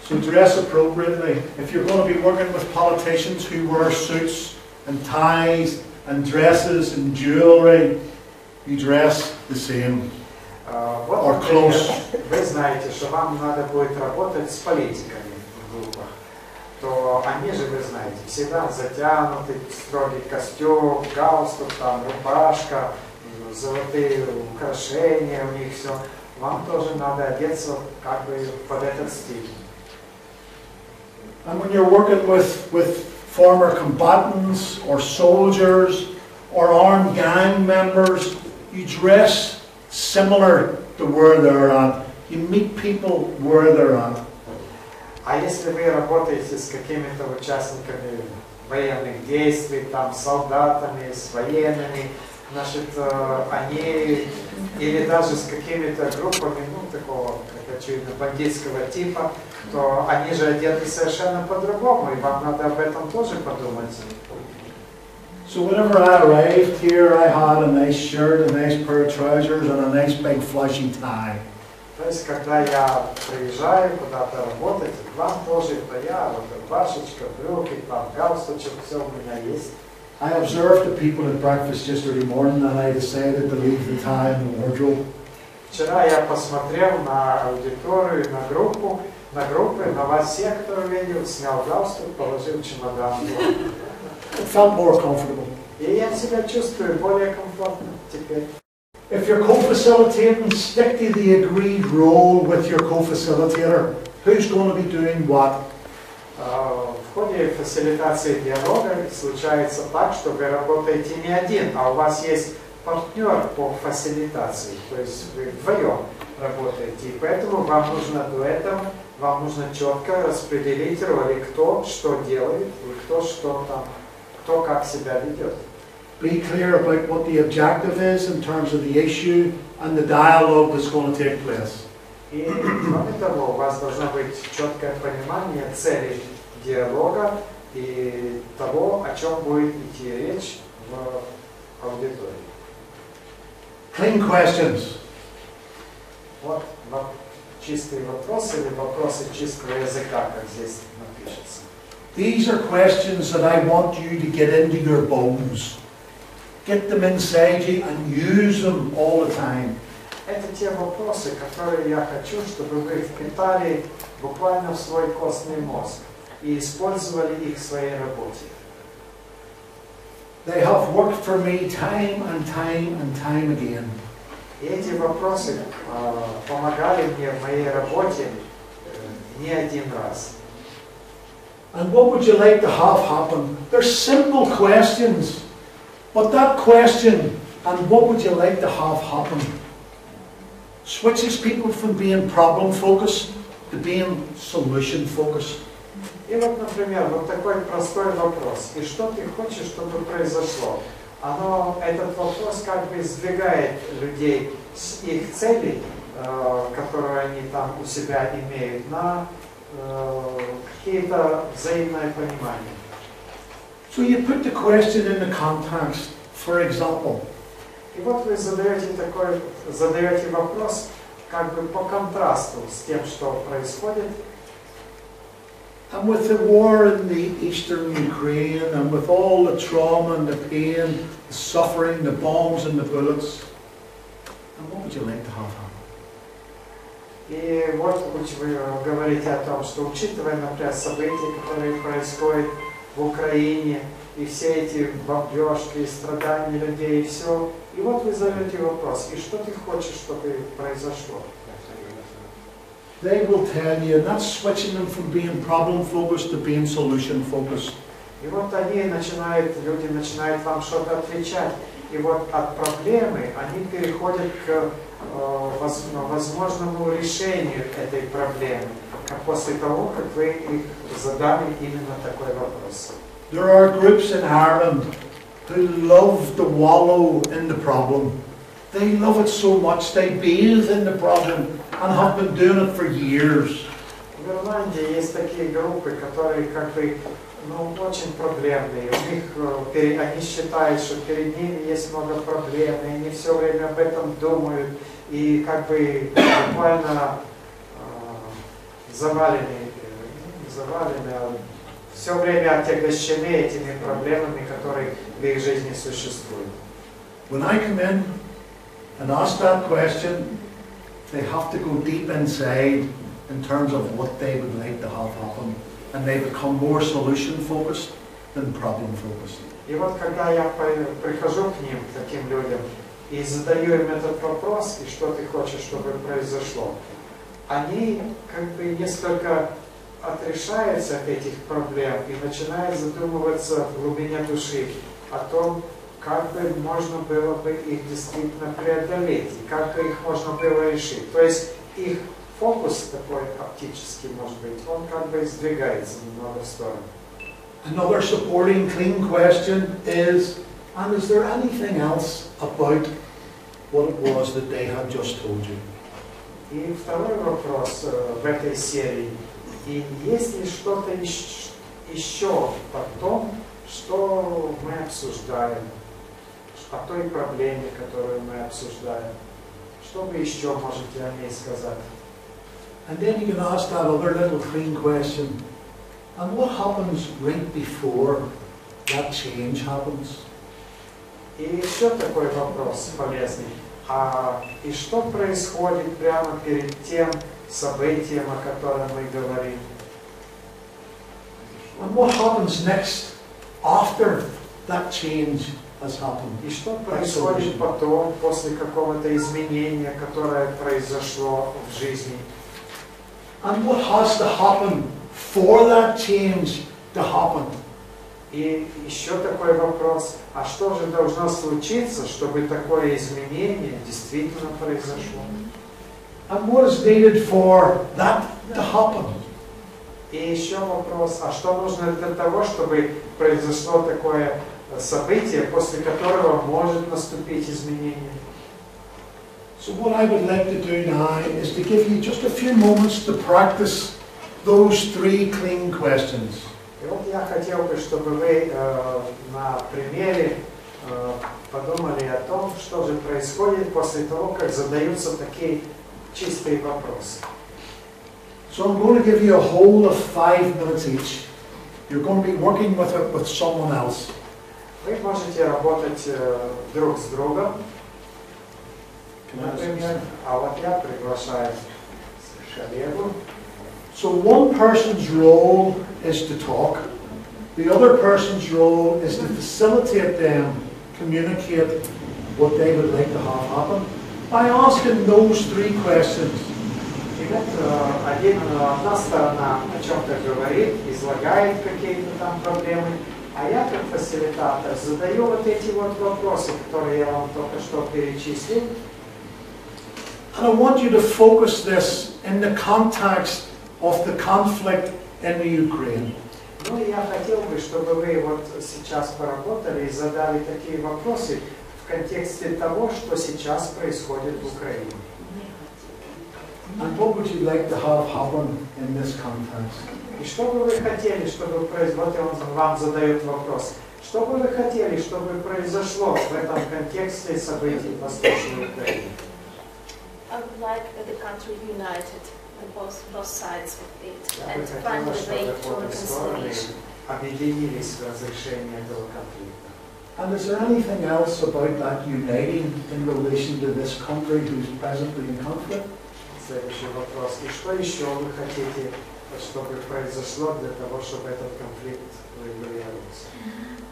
So dress appropriately. If you're going to be working with politicians who wear suits and ties and dresses and jewelry, you dress the same. Вот, Or например, close. вы знаете, что вам надо будет работать с политиками в группах, то они же, вы знаете, всегда затянутый, строгий костюм, галстук, там, рубашка, золотые украшения у них все. Вам тоже надо одеться как бы под этот стиль. And when you're working with former combatants or soldiers or armed gang members, you dress similar to where they're at. You meet people where they're at. А если вы работаете с какими-то участниками военных действий, там, с солдатами, с военными, значит, они, или даже с какими-то группами, ну, такого, как очевидно, бандитского типа, то они же одеты совершенно по-другому, и вам надо об этом тоже подумать. So whenever I arrived here, I had a nice shirt, a nice pair of trousers, and a nice big flashy tie. То есть, когда я приезжаю куда-то работать, к вам тоже, то я, вот, рубашечка, брюки, там, галстучек, все у меня есть. I observed the people at breakfast yesterday morning, and I decided to leave the tie in the wardrobe. Вчера я посмотрел на аудиторию, на группы, на вас всех, кто видел, снял галстук, положил чемодан. It felt more comfortable. И я себя чувствую более комфортно теперь. If you're co-facilitating, stick to the agreed role with your co-facilitator. Who's going to be doing what? В ходе фасилитации диалога случается так, что вы работаете не один, а у вас есть партнер по фасилитации, то есть вы вдвоем работаете, и поэтому вам нужно дуэтом, вам нужно четко распределить роли, кто что делает и кто что там, кто как себя ведет. Be clear about what the objective is in terms of the issue and the dialogue that's going to take place. И кроме того, у вас должно быть четкое понимание целей диалога и того, о чем будет идти речь в аудитории. Clean questions. Вот чистые вопросы или вопросы чистого языка, как здесь напишется. These are questions that I want you to get into your bones. Get them inside you and use them all the time. Это те вопросы, которые я хочу, чтобы вы впитали буквально в свой костный мозг и использовали их в своей работе. They have worked for me time and time and time again. И эти вопросы помогали мне в моей работе не один раз. And what would you like to have happen? They're simple questions, but that question, and what would you like to have happen, switches people from being problem-focused to being solution-focused. И вот, например, вот такой простой вопрос. И что ты хочешь, чтобы произошло? Этот вопрос как бы сдвигает людей с их целей, которые они там у себя имеют, на какие-то взаимное понимание. So you put the question in the context, for example. И вот вы задаете вопрос как бы по контрасту с тем, что происходит. And with the war in the eastern Ukraine, and with all the trauma and the pain, the suffering, the bombs and the bullets, and what would you like to have happen? И вот вы говорите о том, что учитывая, например, события, которые происходят в Украине, и все эти бомбежки, и страдания людей, и все, и вот вы задаете вопрос, и что ты хочешь, чтобы произошло? They will tell you, that's switching them from being problem-focused to being solution-focused. И вот люди начинают вам что-то отвечать, и вот от проблемы они переходят к возможному решению этой проблемы, после того, как вы их задали именно такой вопрос. There are groups in Ireland who love to wallow in the problem. They love it so much, they bathe in the problem and have been doing it for years. В Ирландии есть такие группы, которые как бы очень проблемные. Они считают, что перед ними есть много проблем, и они все время об этом думают, и как бы буквально завалены, все время отягощены этими проблемами, которые в их жизни существуют. When I come in and ask that question, they have to go deep inside in terms of what they would like to have happen, and they become more solution-focused than problem-focused. И вот когда я прихожу к ним, к таким людям, и задаю им этот вопрос, и что ты хочешь, чтобы произошло, они как бы несколько отрешаются от этих проблем и начинают задумываться в глубине души о том, как бы можно было бы их действительно преодолеть, и как бы их можно было решить. То есть их фокус такой оптический, может быть, он как бы сдвигается немного в сторону. Another supporting clean question is, and is there anything else about what it was that they had just told you? И второй вопрос в этой серии. И есть ли что-то еще о том, что мы обсуждаем, о той проблеме, которую мы обсуждаем? Что вы еще можете о ней сказать? And then you can ask that other little clean question, and what happens right before that change happens? И еще такой вопрос полезный. И что происходит прямо перед тем событием, о котором мы говорим? And what happens next after that change has happened? И что происходит потом, после какого-то изменения, которое произошло в жизни? And what has to happen for that change to happen? И еще такой вопрос, а что же должно случиться, чтобы такое изменение действительно произошло? And what is needed for that to happen? И еще вопрос, а что нужно для того, чтобы произошло такое событие, после которого может наступить изменение. So what I would like to do now is to give you just a few moments to practice those three clean questions. И вот я хотел бы, чтобы вы на примере подумали о том, что же происходит после того, как задаются такие чистые вопросы. So I'm going to give you a whole of 5 minutes each. You're going to be working with it with someone else. Вы можете работать друг с другом, например, а вот я приглашаю коллегу. So one person's role is to talk. The other person's role is to facilitate them communicate what they would like to have happen by asking those three questions. И вот одна сторона о чем-то говорит, излагает какие-то там проблемы, а я как фасилитатор задаю вот эти вот вопросы, которые я вам только что перечислил. And I want you to focus this in the context of the conflict in the Ukraine. Ну и я хотел бы, чтобы вы вот сейчас поработали и задали такие вопросы в контексте того, что сейчас происходит в Украине. And what would you like to have happen in this context? И что бы вы хотели, чтобы произошло, вот он вам задает вопрос, что бы вы хотели, чтобы произошло в этом контексте событий в Восточной Украине? I would like the country united, both sides of it, Я бы and find хотела, a way чтобы to обе стороны reconciliation. объединились в разрешении этого конфликта. And is there anything else about that uniting in relation to this country who's presently in conflict? Следующий вопрос. И что еще вы хотите, чтобы произошло для того, чтобы этот конфликт регулировался?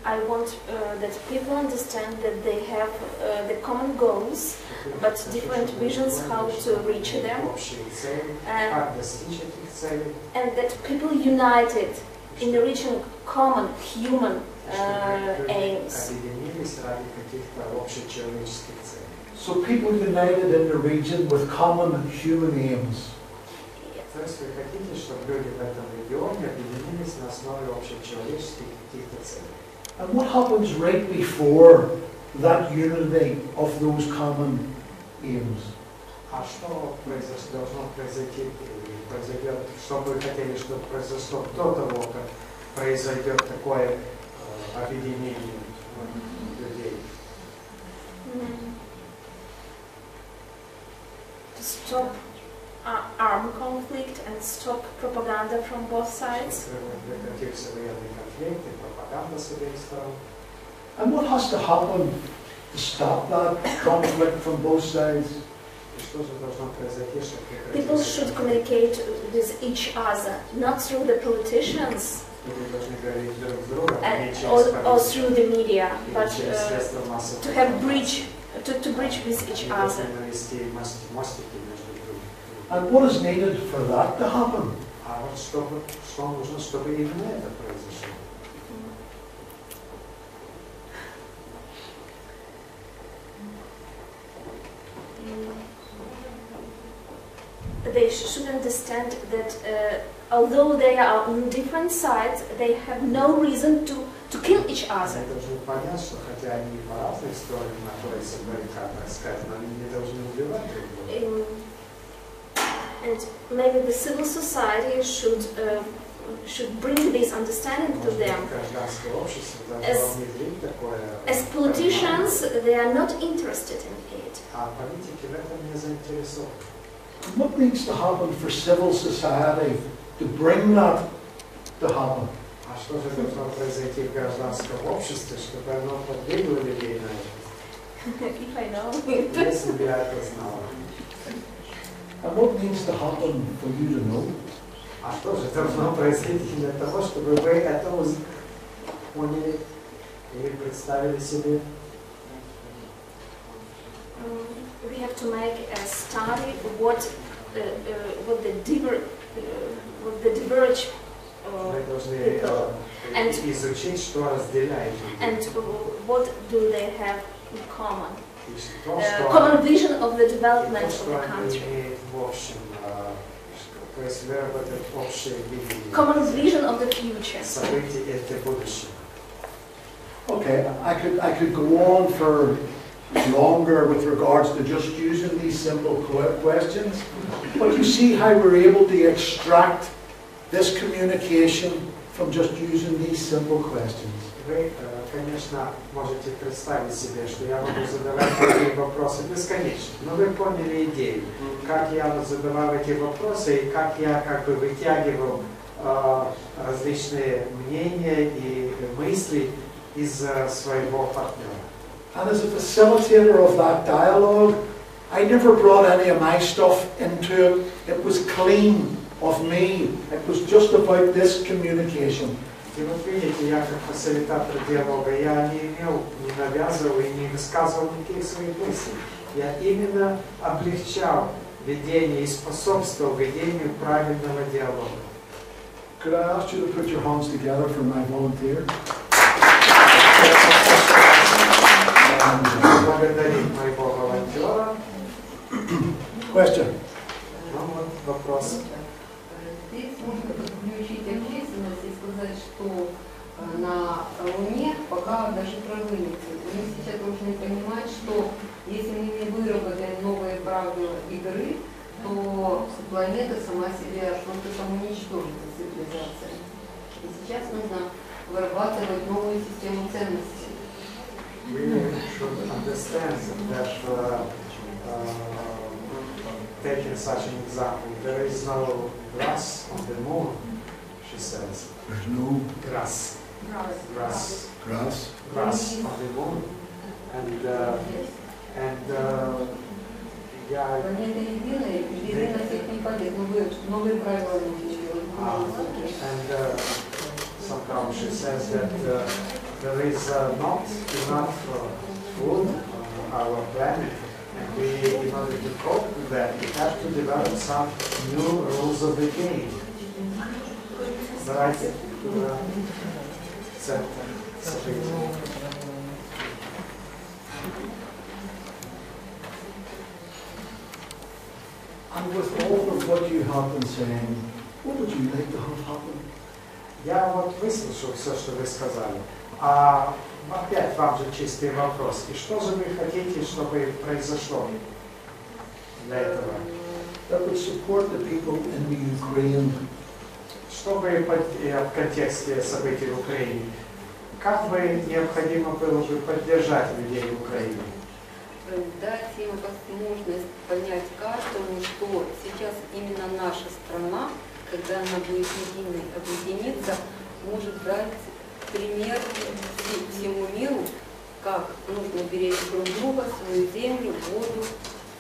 I want that people understand that they have the common goals, but different visions how to reach them, Общие цели, как достичь этих целей, and that people united in reaching common human aims. объединились ради каких-то общечеловеческих целей. So people united in the region with common human aims. То есть вы хотите, чтобы люди в этом регионе объединились на основе общечеловеческих каких-то целей. And what happens right before that unity of those common aims? А что должно произойти, произойдет, что вы хотели, чтобы произошло до того, как произойдет такое объединение людей? To stop armed conflict and stop propaganda from both sides. Прекратился военный конфликт и пропаганда с обеих сторон. And what has to happen to stop that conflict from both sides? И что же должно произойти, чтобы People прекратился should конфликт? communicate with each other, not through the politicians Люди должны говорить друг с другом, не and, через or through политику, the media, или but через средства массовой to have информации. to bridge with each Они other. должны навести мостики между друг другом. And what is needed for that to happen? А вот что нужно, чтобы именно это произошло? They should understand that although they are on different sides, they have no reason to kill each other. Они должны понять, что хотя они по разных сторонам находятся в баррикадах, так сказать, но они не должны убивать друг друга. And maybe the civil society should bring this understanding to them. Гражданское общество должно внедрить такое. As politicians, they are not interested in it. А политики в этом не заинтересованы. What needs to happen for civil society to bring that to happen? А что же должно произойти в гражданском обществе, чтобы оно подвигло людей на это? If I know. Если бы я это знал. And what needs to happen for you to know? А что же должно произойти для того, чтобы вы это поняли или представили себе? We have to make a study what the diverge Вы должны people изучить, что разделяет and людей. what do they have in common. И то, что Common vision of the и development то, of что the они country. имеют в общем, то есть выработать общее видение Common vision of the future. событий это будущего. Okay, I could go on for longer with regards to just using these simple questions, but you see how we're able to extract this communication from just using these simple questions. Вы, конечно, можете представить себе, что я могу задавать такие вопросы бесконечно, но вы поняли идею, как я задавал эти вопросы и как я как бы вытягивал различные мнения и мысли из своего партнера. And as a facilitator of that dialogue, I never brought any of my stuff into it. It was clean of me. It was just about this communication. И вот видите, я как фасилитатор диалога, я не имел, не навязывал и не высказывал никаких своих мыслей. Я именно облегчал ведение и способствовал ведению правильного диалога. Could I ask you to put your hands together for my volunteer? Благодарить моего волонтера. Question. Ну вот вопрос. Здесь можно подключить общественность и сказать, что на Луне пока даже прорвы нет. Мы сейчас должны понимать, что если мы не выработаем новые правила игры, то планета сама себя просто самоуничтожит, цивилизация. И сейчас нужно вырабатывать новую систему ценностей. We should understand that taking such an example, there is no grass on the moon, she says. There's no Grass. Grass. grass. Grass on the moon. Я... Планета единая, и длины на всех не падает, новые правила нужны. And somehow she says that there is not enough food on our planet, and we, in order to cope with that, we have to develop some new rules of the game. Давайте центр событий. And with all of what you have been saying, what would you like to have happen? Я вот выслушал все, что вы сказали. А опять вам же чистый вопрос. И что же вы хотите, чтобы произошло для этого? That would support the people in the Ukraine. Чтобы в контексте событий в Украине, как бы необходимо было бы поддержать людей в Украине? Дать им возможность понять каждому, что сейчас именно наша страна, когда она будет единой, объединиться, может дать пример всему миру, как нужно беречь друг друга, свою землю, воду,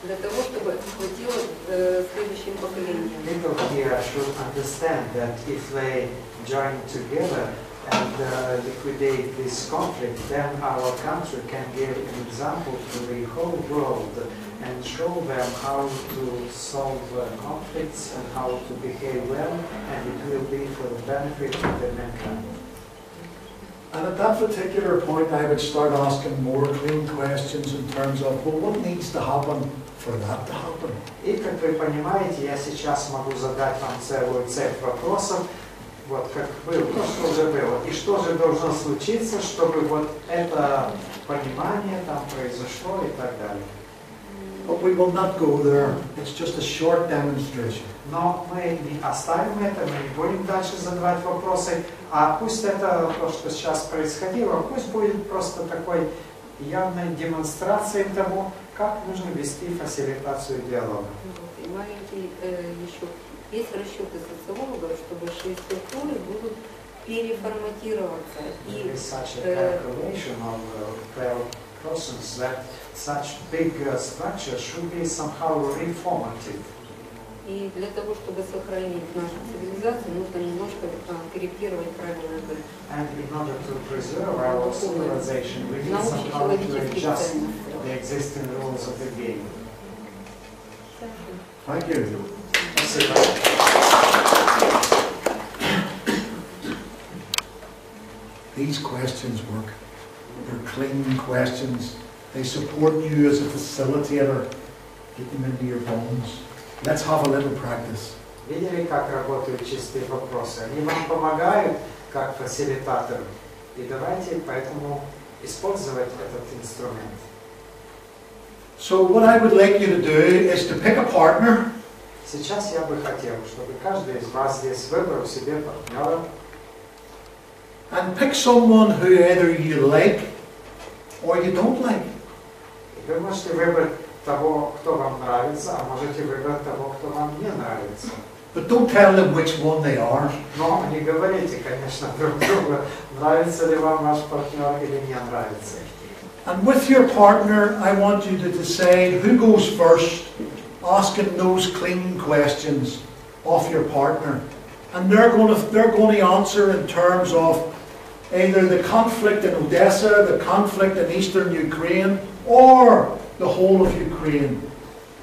для того, чтобы хватило следующим поколениям. People here should understand that if they join together and liquidate this conflict, then our country can give an example to the whole world and show them how to solve conflicts and how to behave well, and it will be for the benefit of the mankind. And at that particular point, I would start asking more clean questions in terms of, well, what needs to happen for that to happen? И, как вы понимаете, я сейчас могу задать вам целую цепь вопросов, вот как было, то, что уже было, и что же должно случиться, чтобы вот это понимание там произошло и так далее. But we will not go there. It's just a short demonstration. Но мы не оставим это, мы не будем дальше задавать вопросы, а пусть это, то, что сейчас происходило, пусть будет просто такой явной демонстрацией того, как нужно вести фасилитацию диалога. И маленький еще. Есть расчеты социологов, что большие структуры будут переформатироваться. There is such a calculation of persons that such big structure should be somehow reformative. И для того, чтобы сохранить нашу цивилизацию, нужно немножко корректировать правила игры. And in order to preserve our civilization, we need somehow to adjust the existing rules of the game. Thank you. These questions work. They're clean questions. They support you as a facilitator. Get them into your bones. Let's have a little practice. Видели, как работают чистые вопросы? Они вам помогают, как фасилитатор, И давайте поэтому использовать этот инструмент. So what I would like you to do is to pick a partner. Сейчас я бы хотел, чтобы каждый из вас здесь выбрал себе партнера. And pick someone who either you like or you don't like. Вы можете выбрать того, кто вам нравится, а можете выбрать того, кто вам не нравится. But don't tell them which one they are. Но не говорите, конечно, друг другу, нравится ли вам ваш партнер или не нравится. And with your partner, I want you to decide who goes first, asking those clean questions of your partner. And they're going to answer in terms of either the conflict in Odessa, the conflict in eastern Ukraine, or the whole of Ukraine.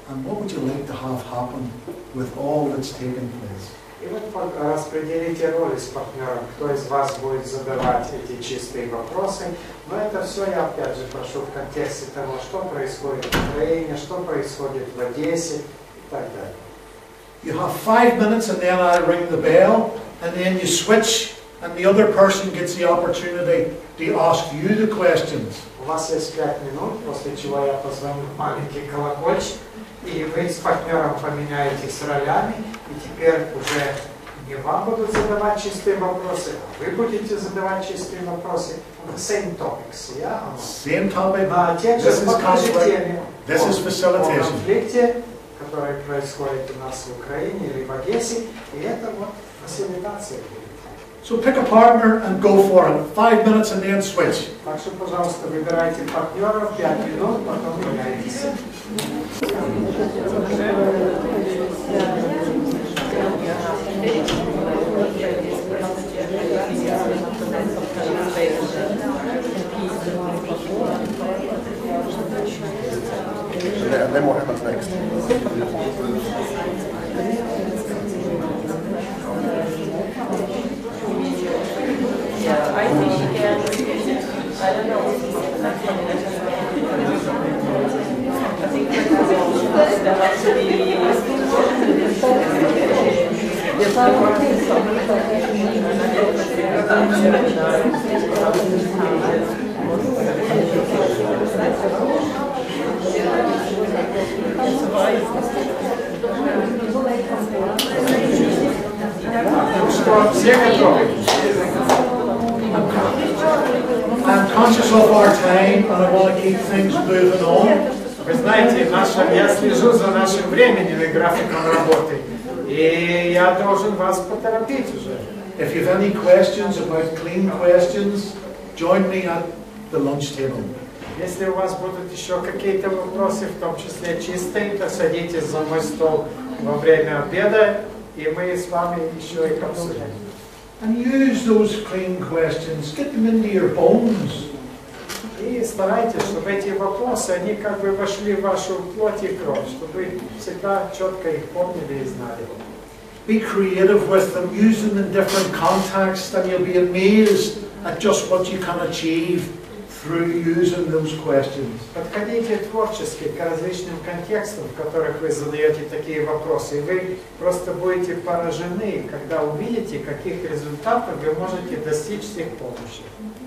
And what would you like to have happen with all that's taken place? И вот распределите роли с партнером, кто из вас будет задавать эти чистые вопросы. Но это все я опять же прошу в контексте того, что происходит в Украине, что происходит в Одессе и так далее. You have 5 minutes and then I ring the bell, and then you switch and the other person gets the opportunity to ask you the questions. У вас есть 5 минут, после чего я позвоню в маленький колокольчик, и вы с партнером поменяетесь ролями, и теперь уже не вам будут задавать чистые вопросы, а вы будете задавать чистые вопросы. On the same topics, yeah? Same topic. На тех же теме. This is facilitation. О конфликте, который происходит у нас в Украине или в Одессе, и это вот фасилитация будет. So pick a partner and go for it. 5 minutes and then switch. Так что, пожалуйста, выбирайте партнера, 5 минут, потом меняйтесь. And then what happens next? Yeah, I think I don't know. I think there has to be. Что, все готовы? I'm conscious of our time and I want to keep things moving on. Вы знаете, я слежу за нашим временем и графиком работы, и я должен вас поторопить уже. If you have any questions about clean questions, join me at the lunch table. Если у вас будут еще какие-то вопросы, в том числе чистые, то садитесь за мой стол во время обеда, и мы с вами еще их обсудим. And use those clean questions, get them into your bones. И старайтесь, чтобы эти вопросы, они как бы вошли в вашу плоть и кровь, чтобы вы всегда четко их помнили и знали. Be creative with them, use them in different contexts, and you'll be amazed at just what you can achieve through using those questions. Подходите творчески к различным контекстам, в которых вы задаете такие вопросы, и вы просто будете поражены, когда увидите, каких результатов вы можете достичь с их помощью.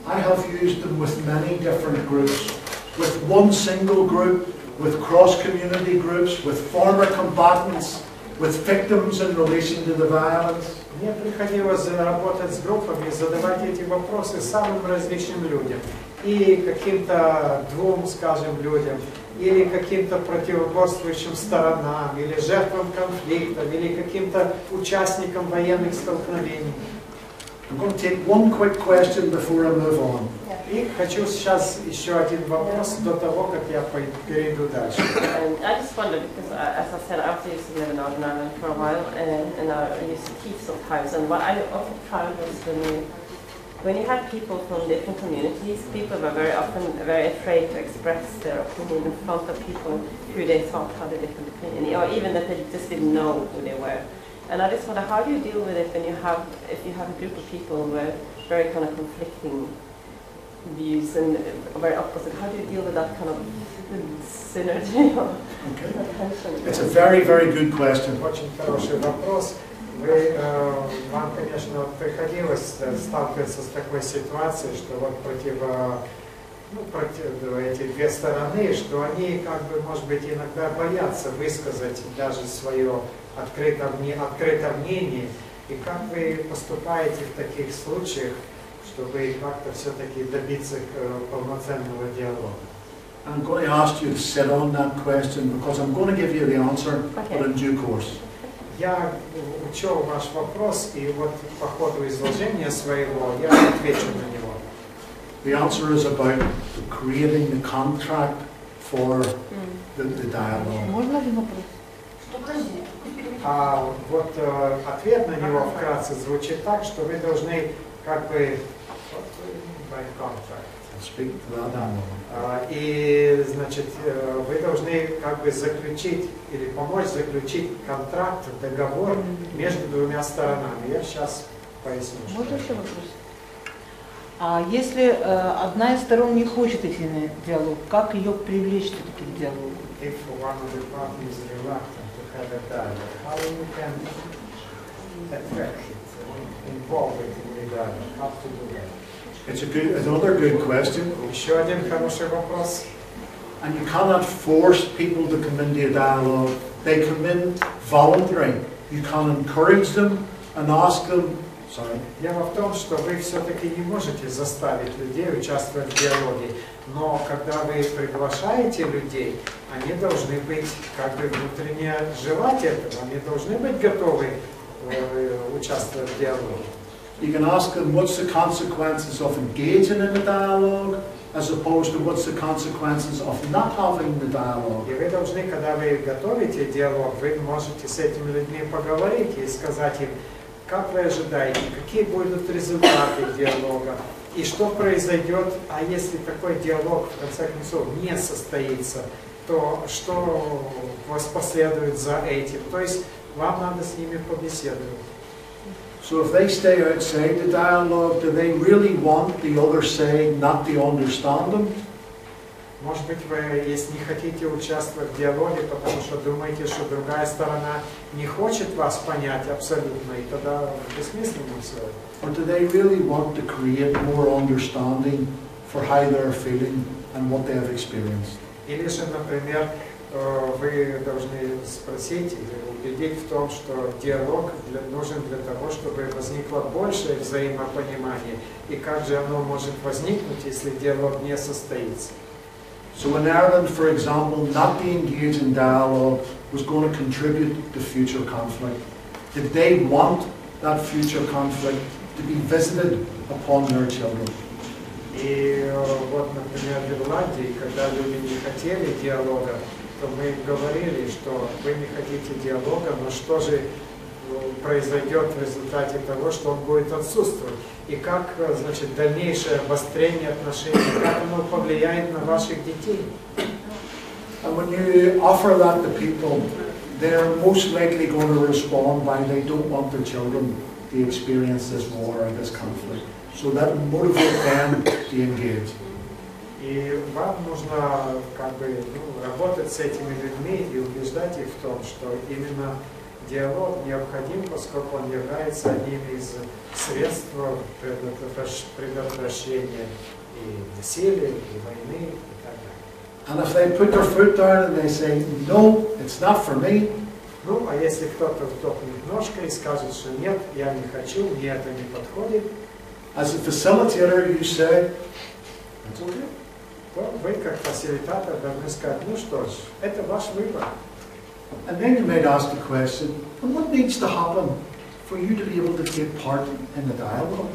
I have used them with many different groups, with one single group, with cross-community groups, with former combatants, with victims in relation to the violence. Мне приходилось работать с группами, задавать эти вопросы самым различным людям. И каким-то двум, скажем, людям, или каким-то противоборствующим сторонам, или жертвам конфликтов, или каким-то участникам военных столкновений. I'm going to take one quick question before I move on. И хочу сейчас еще один вопрос до того, как я перейду дальше. And I just wondered, because as I said, I also used to live in Northern Ireland for a while, and I used to teach sometimes, and what I often found was when you had people from different communities, people were very often very afraid to express their opinion in front of people who they thought had a different opinion, or even that they just didn't know who they were. And I just wonder, how do you deal with it when you have, if you have a group of people with very kind of conflicting views and very opposite? How do you deal with that kind of synergy or tension? It's a very, very good question. Очень хороший вопрос. Вам, конечно, приходилось сталкиваться с такой ситуацией, что вот эти две стороны, что они, как бы, может быть, иногда боятся высказать даже свое открытое мнение. И как вы поступаете в таких случаях, чтобы как-то все-таки добиться полноценного диалога? I'm going to ask you to sit on that question because I'm going to give you the answer, but in due course. Я учел ваш вопрос, и вот по ходу изложения своего я отвечу на него. The answer is about creating the contract for the dialogue. Можно один вопрос? А вот ответ на него вкратце звучит так, что вы должны как бы и, значит, вы должны как бы заключить или помочь заключить контракт, договор между двумя сторонами. Я сейчас поясню. Можно еще вопрос? А если одна из сторон не хочет идти на диалог, как ее привлечь все-таки к диалогу? If one of the parties is reluctant to have a dialogue, how you can attract it, involve it in the dialogue? How to do that? It's another good question. Еще один хороший вопрос. And you cannot force people to come into a dialogue. They come in voluntary. You can encourage them and ask them. Sorry. Дело в том, что вы все-таки не можете заставить людей участвовать в диалоге, но когда вы приглашаете людей, они должны быть как бы внутренне желать этого, они должны быть готовы участвовать в диалоге. You can ask them what's the consequences of engaging in the dialogue, as opposed to what's the consequences of not having the dialogue. И вы должны, когда вы готовите диалог, вы можете с этими людьми поговорить и сказать им, как вы ожидаете, какие будут результаты диалога, и что произойдет, а если такой диалог в конце концов не состоится, то что последует за этим. То есть вам надо с ними побеседовать. So if they stay outside the dialogue, do they really want the other side not to understand them? Может быть, вы, если не хотите участвовать в диалоге, потому что думаете, что другая сторона не хочет вас понять абсолютно, и тогда бессмысленно все это. Or do they really want to create more understanding for how they're feeling and what they have experienced? Или же, например, вы должны спросить или убедить в том, что диалог нужен для того, чтобы возникло большее взаимопонимание, и как же оно может возникнуть, если диалог не состоится. So in Ireland, for example, not being engaged in dialogue was going to contribute to future conflict. Did they want that future conflict to be visited upon their children? И вот, например, в Ирландии, когда люди не хотели диалога, то мы говорили, что вы не хотите диалога, но что же произойдет в результате того, что он будет отсутствовать? И как, значит, дальнейшее обострение отношений, как оно повлияет на ваших детей? And when you offer that to people, they're most likely going to respond by they don't want their children to experience this war or this conflict. So that will motivate them to engage. И вам нужно как бы работать с этими людьми и убеждать их в том, что именно диалог необходим, поскольку он является одним из средств предотвращения и насилия, и войны, и так далее. And if they put their foot down and they say, no, it's not for me. Ну, а если кто-то втопнет ножкой и скажет, что нет, я не хочу, мне это не подходит, as a facilitator, you say, that's okay. То вы, как фасилитатор, должны сказать, ну что ж, это ваш выбор. And then you might ask the question, well, what needs to happen for you to be able to take part in the dialogue?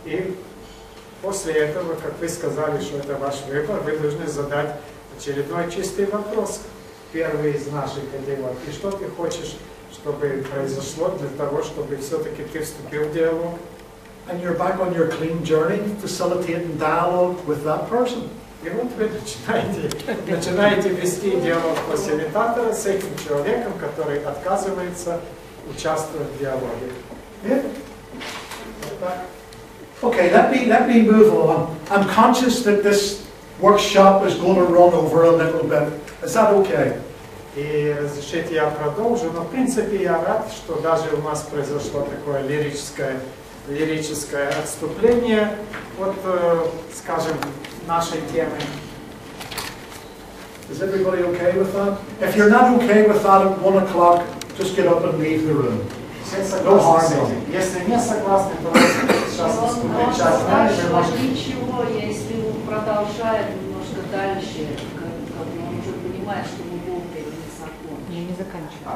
И после этого, как вы сказали, что это ваш выбор, вы должны задать очередной чистый вопрос, первый из нашей категории. И что ты хочешь, чтобы произошло для того, чтобы все-таки ты вступил в диалог? And you're back on your clean journey, facilitating dialogue with that person. И вот вы начинаете вести диалог фасилитатора с этим человеком, который отказывается участвовать в диалоге. Yeah. Okay, let me move on. I'm conscious that this workshop is going to run over a little bit. Is that okay? И разрешите я продолжу, но в принципе я рад, что даже у нас произошло такое лирическое отступление от, скажем, нашей темы. Is everybody okay with that? If you're not okay with that at 1 o'clock, just get up and leave the room. Все согласны с этим? Если не согласны, то сейчас наступит час. Ничего, если он продолжает немножко дальше, он уже понимает, что мы вовремя не закончим. Я не заканчиваю.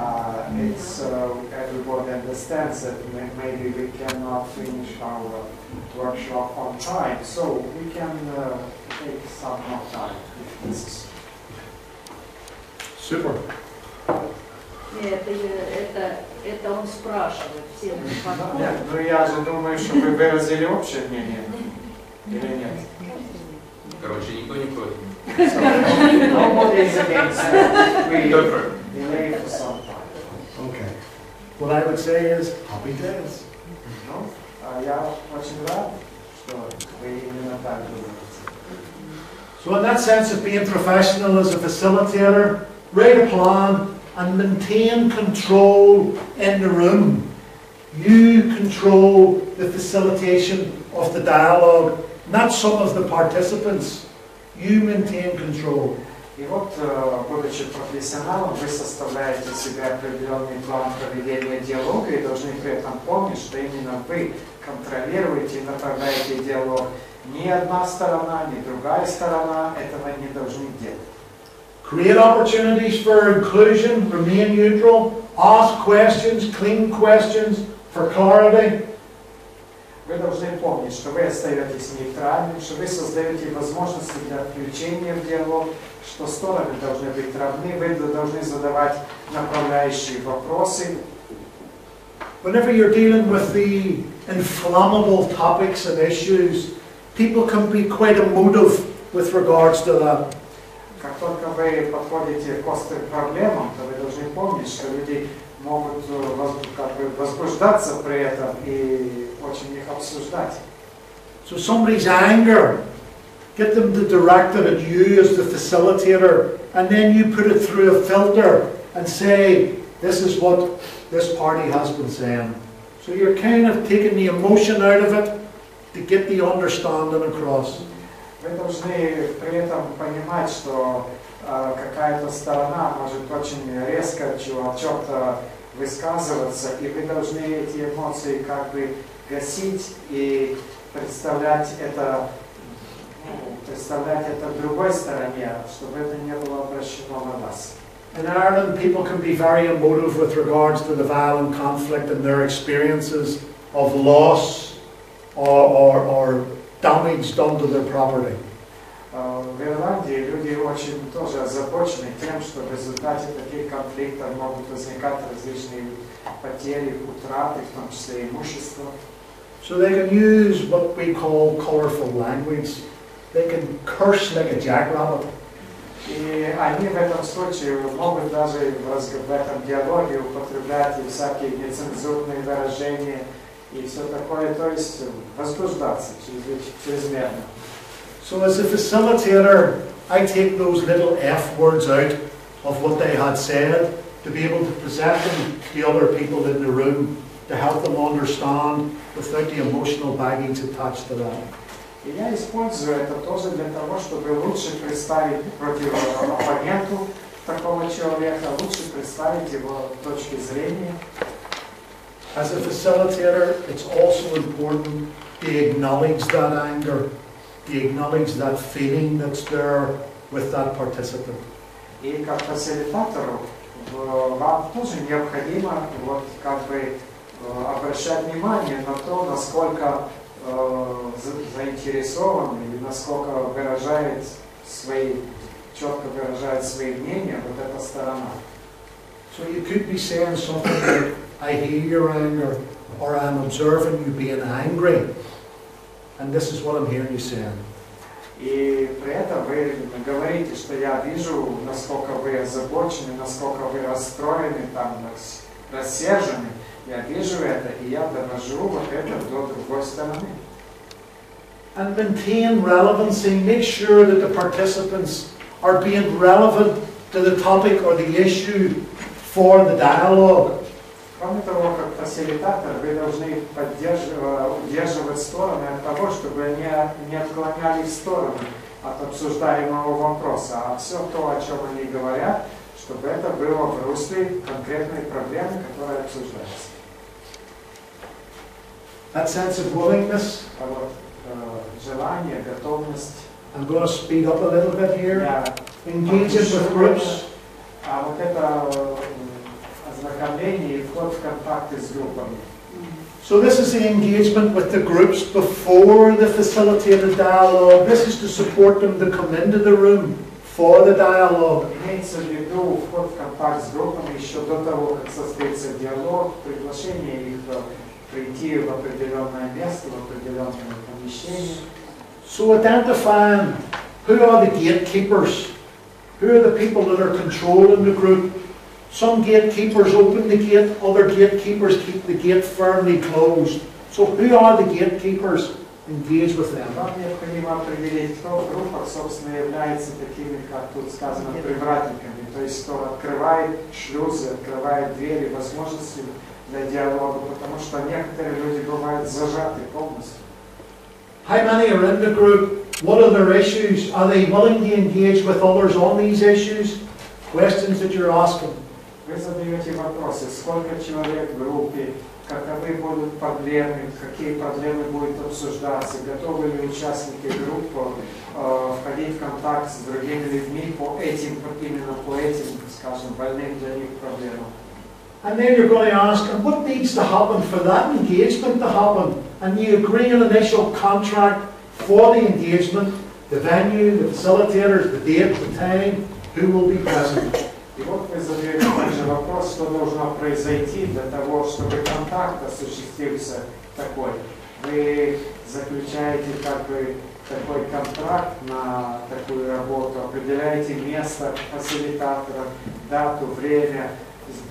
It's everybody understands that maybe we cannot finish our workshop on time, so we can take some more time if necessary. Super. Это он спрашивает, все мы подходим. Нет, ну я же думаю, что вы выразили общее мнение, или нет? Короче, никто не против. So, nobody is against that. We delay for some time. Okay. What I would say is, happy days. Ну, я очень рад, что вы именно так думаете. So in that sense of being professional as a facilitator, write a plan and maintain control in the room. You control the facilitation of the dialogue, not some of the participants. You maintain control. И вот, будучи профессионалом, вы составляете себе определенный план проведения диалога и должны при этом помнить, что именно вы контролируете и направляете диалог. Ни одна сторона, ни другая сторона этого не должны делать. Create opportunities for inclusion, remain neutral, ask questions, clean questions for clarity. Вы должны помнить, что вы остаетесь нейтральным, что вы создаете возможности для включения в диалог, что стороны должны быть равны, вы должны задавать направляющие вопросы. Whenever you're dealing with the inflammable topics and issues, people can be quite emotive with regards to that. Как только вы подходите к острым проблемам, то вы должны помнить, что люди могут как бы возбуждаться при этом и очень их обсуждать. So somebody's anger, get them to direct it at you as the facilitator, and then you put it through a filter and say, this is what this party has been saying. So you're kind of taking the emotion out of it to get the understanding across. Вы должны при этом понимать, что какая-то сторона может очень резко о чем-то высказываться, и вы должны эти эмоции как бы гасить и представлять это другой стороне, чтобы это не было обращено на вас. In Ireland, people can be very emotive with regards to the violent conflict and their experiences of loss or damage done to their property. В Ирландии люди очень тоже озабочены тем, что в результате таких конфликтов могут возникать различные потери, утраты, в том числе имущества. So they can use what we call colourful language. They can curse like a jackrabbit. И они в этом случае могут даже в этом диалоге употреблять и всякие нецензурные выражения и все такое, то есть возбуждаться чрезмерно. So as a facilitator, I take those little F words out of what they had said to be able to present them to the other people in the room, to help them understand without the emotional baggage attached to that. И я использую это тоже для того, чтобы лучше представить против оппоненту такого человека, лучше представить его точки зрения. As a facilitator, it's also important to acknowledge that anger, to acknowledge that feeling that's there with that participant. И как фасилитатору вам тоже необходимо вот как бы обращать внимание на то, насколько заинтересован или насколько четко выражает свои мнения вот эта сторона. So you could be saying something like, I hear your anger, or I'm observing you being angry, and this is what I'm hearing you saying. И при этом вы говорите, что я вижу, насколько вы озабочены, насколько вы расстроены, там, рассержены. Я вижу это, и я довожу вот это до другой стороны. And maintain relevancy. Make sure that the participants are being relevant to the topic or the issue for the dialogue. Кроме того, как фасилитатор, вы должны удерживать стороны от того, чтобы не отклоняли в сторону от обсуждаемого вопроса, а все то, о чем они говорят, чтобы это было в русле конкретной проблемы, которая обсуждается. That sense of willingness. А вот желание, готовность. I'm going to speed up a little bit here. Engaging with groups. А вот это ознакомление и вход в контакты с группами. So this is the engagement with the groups before the facilitated dialogue. This is to support them to come into the room for the dialogue. Имеется в виду вход в контакт с группами еще до того, как состоится диалог, приглашение их прийти в определенное место, в определенное помещение. So identifying who are the gatekeepers, who are the people that are controlling the group. Some gatekeepers open the gate, other gatekeepers keep the gate firmly closed. So who are the gatekeepers? Engage with them. Вам необходимо определить, кто в группах, собственно, является такими, как тут сказано, привратниками, то есть кто открывает шлюзы, открывает двери, возможности для диалога, потому что некоторые люди бывают зажаты полностью. How many are in the group? What are their issues? Are they willing to engage with others on these issues? Questions that you're asking. Вы задаете вопросы, сколько человек в группе, каковы будут проблемы, какие проблемы будут обсуждаться, готовы ли участники группы входить в контакт с другими людьми по этим, именно по этим, скажем, больным для них проблемам. And then you're going to ask, and what needs to happen for that engagement to happen? And you agree an initial contract for the engagement, the venue, the facilitators, the date, the time, who will be present. И вот вы задаете также вопрос, что должно произойти для того, чтобы контакт осуществился такой. Вы заключаете как бы такой контракт на такую работу, определяете место фасилитатора, дату, время,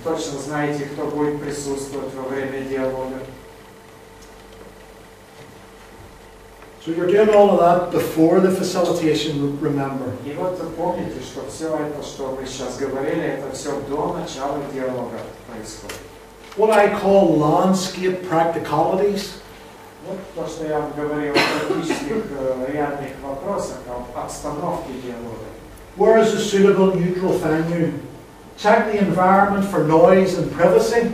точно знаете, кто будет присутствовать во время диалога. So you're doing all of that before the facilitation, remember. И вот помните, что все это, что мы сейчас говорили, это все до начала диалога происходит. What I call landscape practicalities. Вот то, что я вам говорил о практических реальных вопросах, об обстановке диалога. Where is a suitable neutral venue? Check the environment for noise and privacy.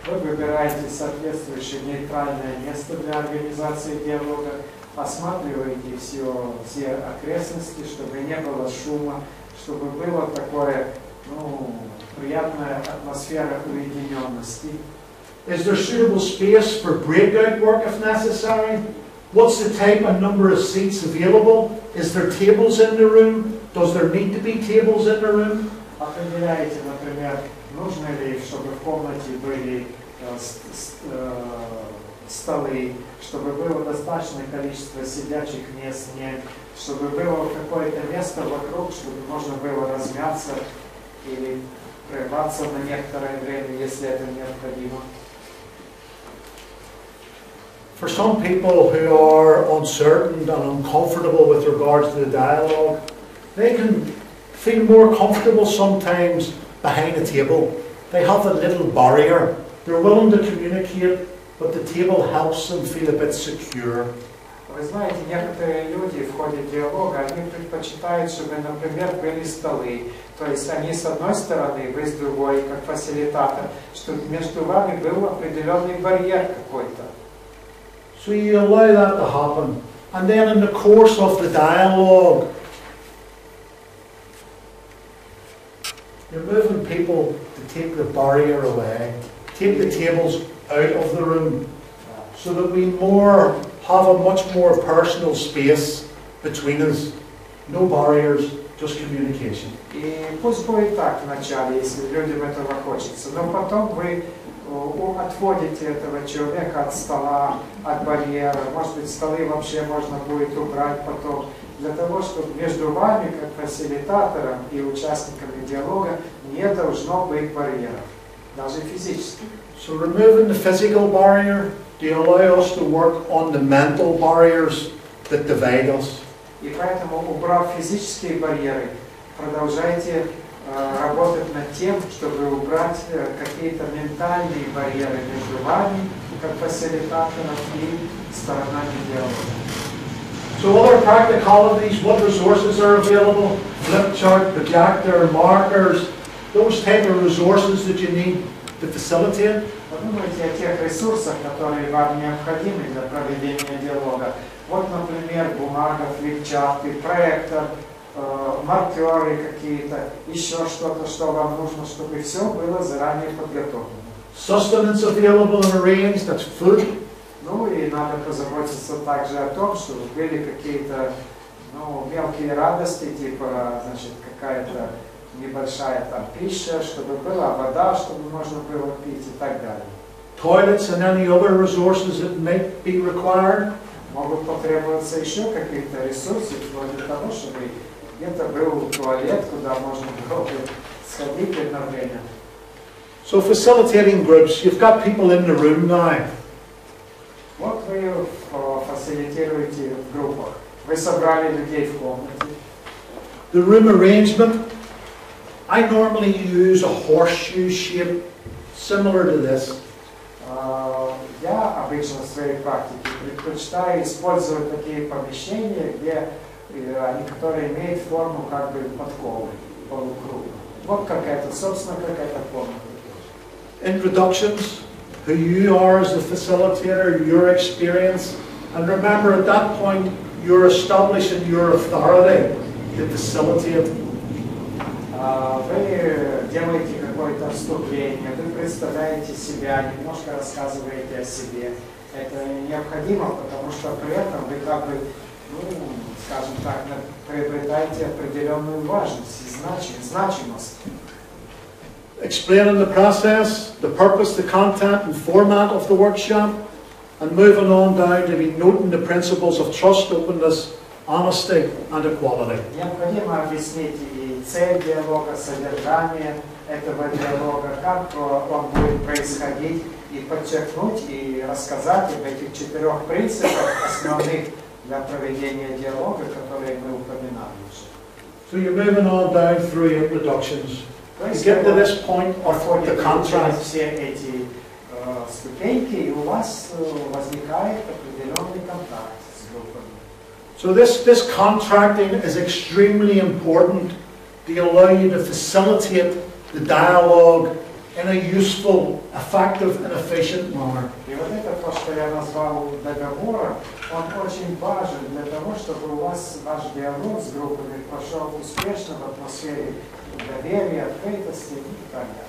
Вы выбираете соответствующее нейтральное место для организации диалога, осматриваете все окрестности, чтобы не было шума, чтобы была такая приятная атмосфера уединенности. Is there suitable space for breakout work if necessary? What's the type and number of seats available? Is there tables in the room? Does there need to be tables in the room? Определяете, например, нужно ли, чтобы в комнате были столы, чтобы было достаточное количество сидячих мест, нет, чтобы было какое-то место вокруг, чтобы можно было размяться или прерваться на некоторое время, если это необходимо. For some people who are uncertain and uncomfortable with regards to the dialogue, they can feel more comfortable sometimes behind a table. They have a little barrier. They're willing to communicate, but the table helps them feel a bit secure. Вы знаете, некоторые люди в ходе диалога, они предпочитают, чтобы, например, были столы. То есть они с одной стороны, вы с другой, как фасилитатор, чтобы между вами был определенный барьер какой-то. So you allow that to happen. And then in the course of the dialogue, you're moving people to take the barrier away, take the tables out of the room, so that we have a much more personal space between us. No barriers, just communication. И пусть будет так вначале, если людям этого хочется, но потом вы отводите этого человека от стола, от барьера. Может быть, столы вообще можно будет убрать потом, для того, чтобы между вами, как фасилитатором и участниками диалога, не должно быть барьеров, даже физически. So removing the physical barrier, to allow us to work on the mental barriers that divide us. И поэтому, убрав физические барьеры, продолжайте работать над тем, чтобы убрать какие-то ментальные барьеры между вами, как фасилитатором, и сторонами диалога. So other practicalities, what resources are available, flip chart, projector, markers, those type of resources that you need to facilitate. Подумайте о тех ресурсах, которые вам необходимы для проведения диалога. Вот, например, бумага, флипчарты, проектор, маркеры какие-то, еще что-то, что вам нужно, чтобы все было заранее подготовлено. Sustenance available and arranged, that's food. Ну и надо позаботиться также о том, чтобы были какие-то мелкие радости, типа, значит, какая-то небольшая там пища, чтобы была вода, чтобы можно было пить и так далее. Toilets and any other resources that might be required. Могут потребоваться еще какие-то ресурсы, вроде того, чтобы где-то был туалет, куда можно было бы сходить одновременно. So facilitating groups, you've got people in the room now. Вот вы фасилитируете в группах. Вы собрали людей в комнате. The room arrangement, I normally use a horseshoe shape similar to this. Я обычно в своей практике предпочитаю использовать такие помещения, которые имеют форму как бы подковы, полукруга. Вот какая-то, собственно, какая-то форма. Introductions, who you are as a facilitator, your experience, and remember at that point you're establishing your authority to facilitate. Вы делаете какое-то вступление, вы представляете себя, немножко рассказываете о себе. Это необходимо, потому что при этом вы как бы, скажем так, приобретаете определенную важность и значимость. Explaining the process, the purpose, the content and format of the workshop, and moving on down to be noting the principles of trust, openness, honesty and equality. Необходимо объяснить и цель диалога, содержание этого диалога, как он будет происходить, и подчеркнуть и рассказать об этих 4 принципах основных для проведения диалога, которые мы упоминали уже. So you're moving on down through introductions. You get to this point of the contract. Все эти ступеньки, и у вас возникает определенный контакт с группами. So this contracting is extremely important to allow you to facilitate the dialogue in a useful, effective and efficient manner. И вот это то, что я назвал договором, он очень важен для того, чтобы у вас ваш диалог с группами прошел успешно в атмосфере доверия, открытости и так далее.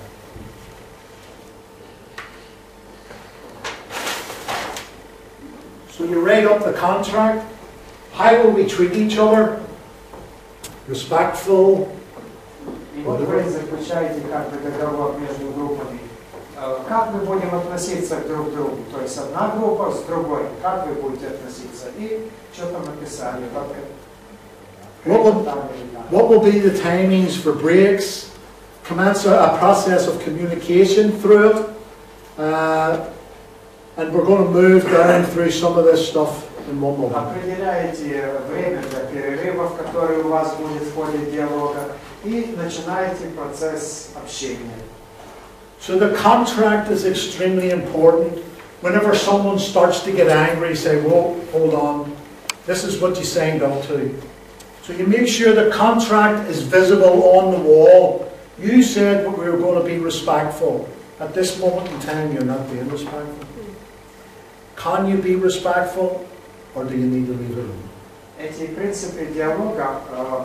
So you write up the contract. How will we treat each other? Respectful. И вот вы заключаете как бы договор между группами. Как мы будем относиться друг к другу? То есть одна группа с другой. Как вы будете относиться? И что там написали? What will be the timings for breaks? Commence a process of communication through it. And we're going to move down through some of this stuff in one moment. Определяете время для перерывов, которые у вас будет в ходе диалога, и начинаете процесс общения. So the contract is extremely important. Whenever someone starts to get angry, say, "Whoa, hold on, this is what you signed up to." So you make sure the contract is visible on the wall. You said that we were going to be respectful. At this moment in time, you're not being respectful. Can you be respectful, or do you need to leave it alone? Эти принципы диалога,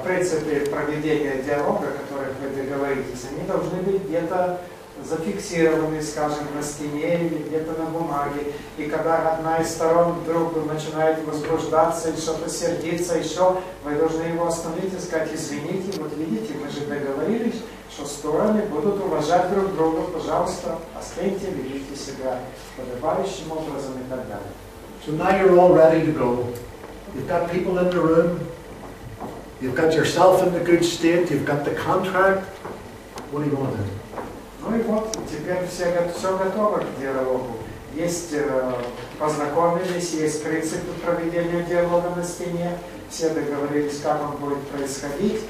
принципы проведения диалога, о которых вы договоритесь, они должны быть где-то зафиксированы, скажем, на стене или где-то на бумаге. И когда одна из сторон вдруг начинает возбуждаться и что-то сердиться еще, вы должны его остановить и сказать: извините, вот видите, мы же договорились, что стороны будут уважать друг друга, пожалуйста, остыньте, ведите себя подобающим образом и так далее. So now you're all ready to go. You've got people in the room, you've got yourself in the good state, you've got the contract. What are you going to do? Ну и вот, теперь все готово к диалогу. Есть, познакомились, есть принципы проведения диалога на стене, все договорились, как он будет происходить.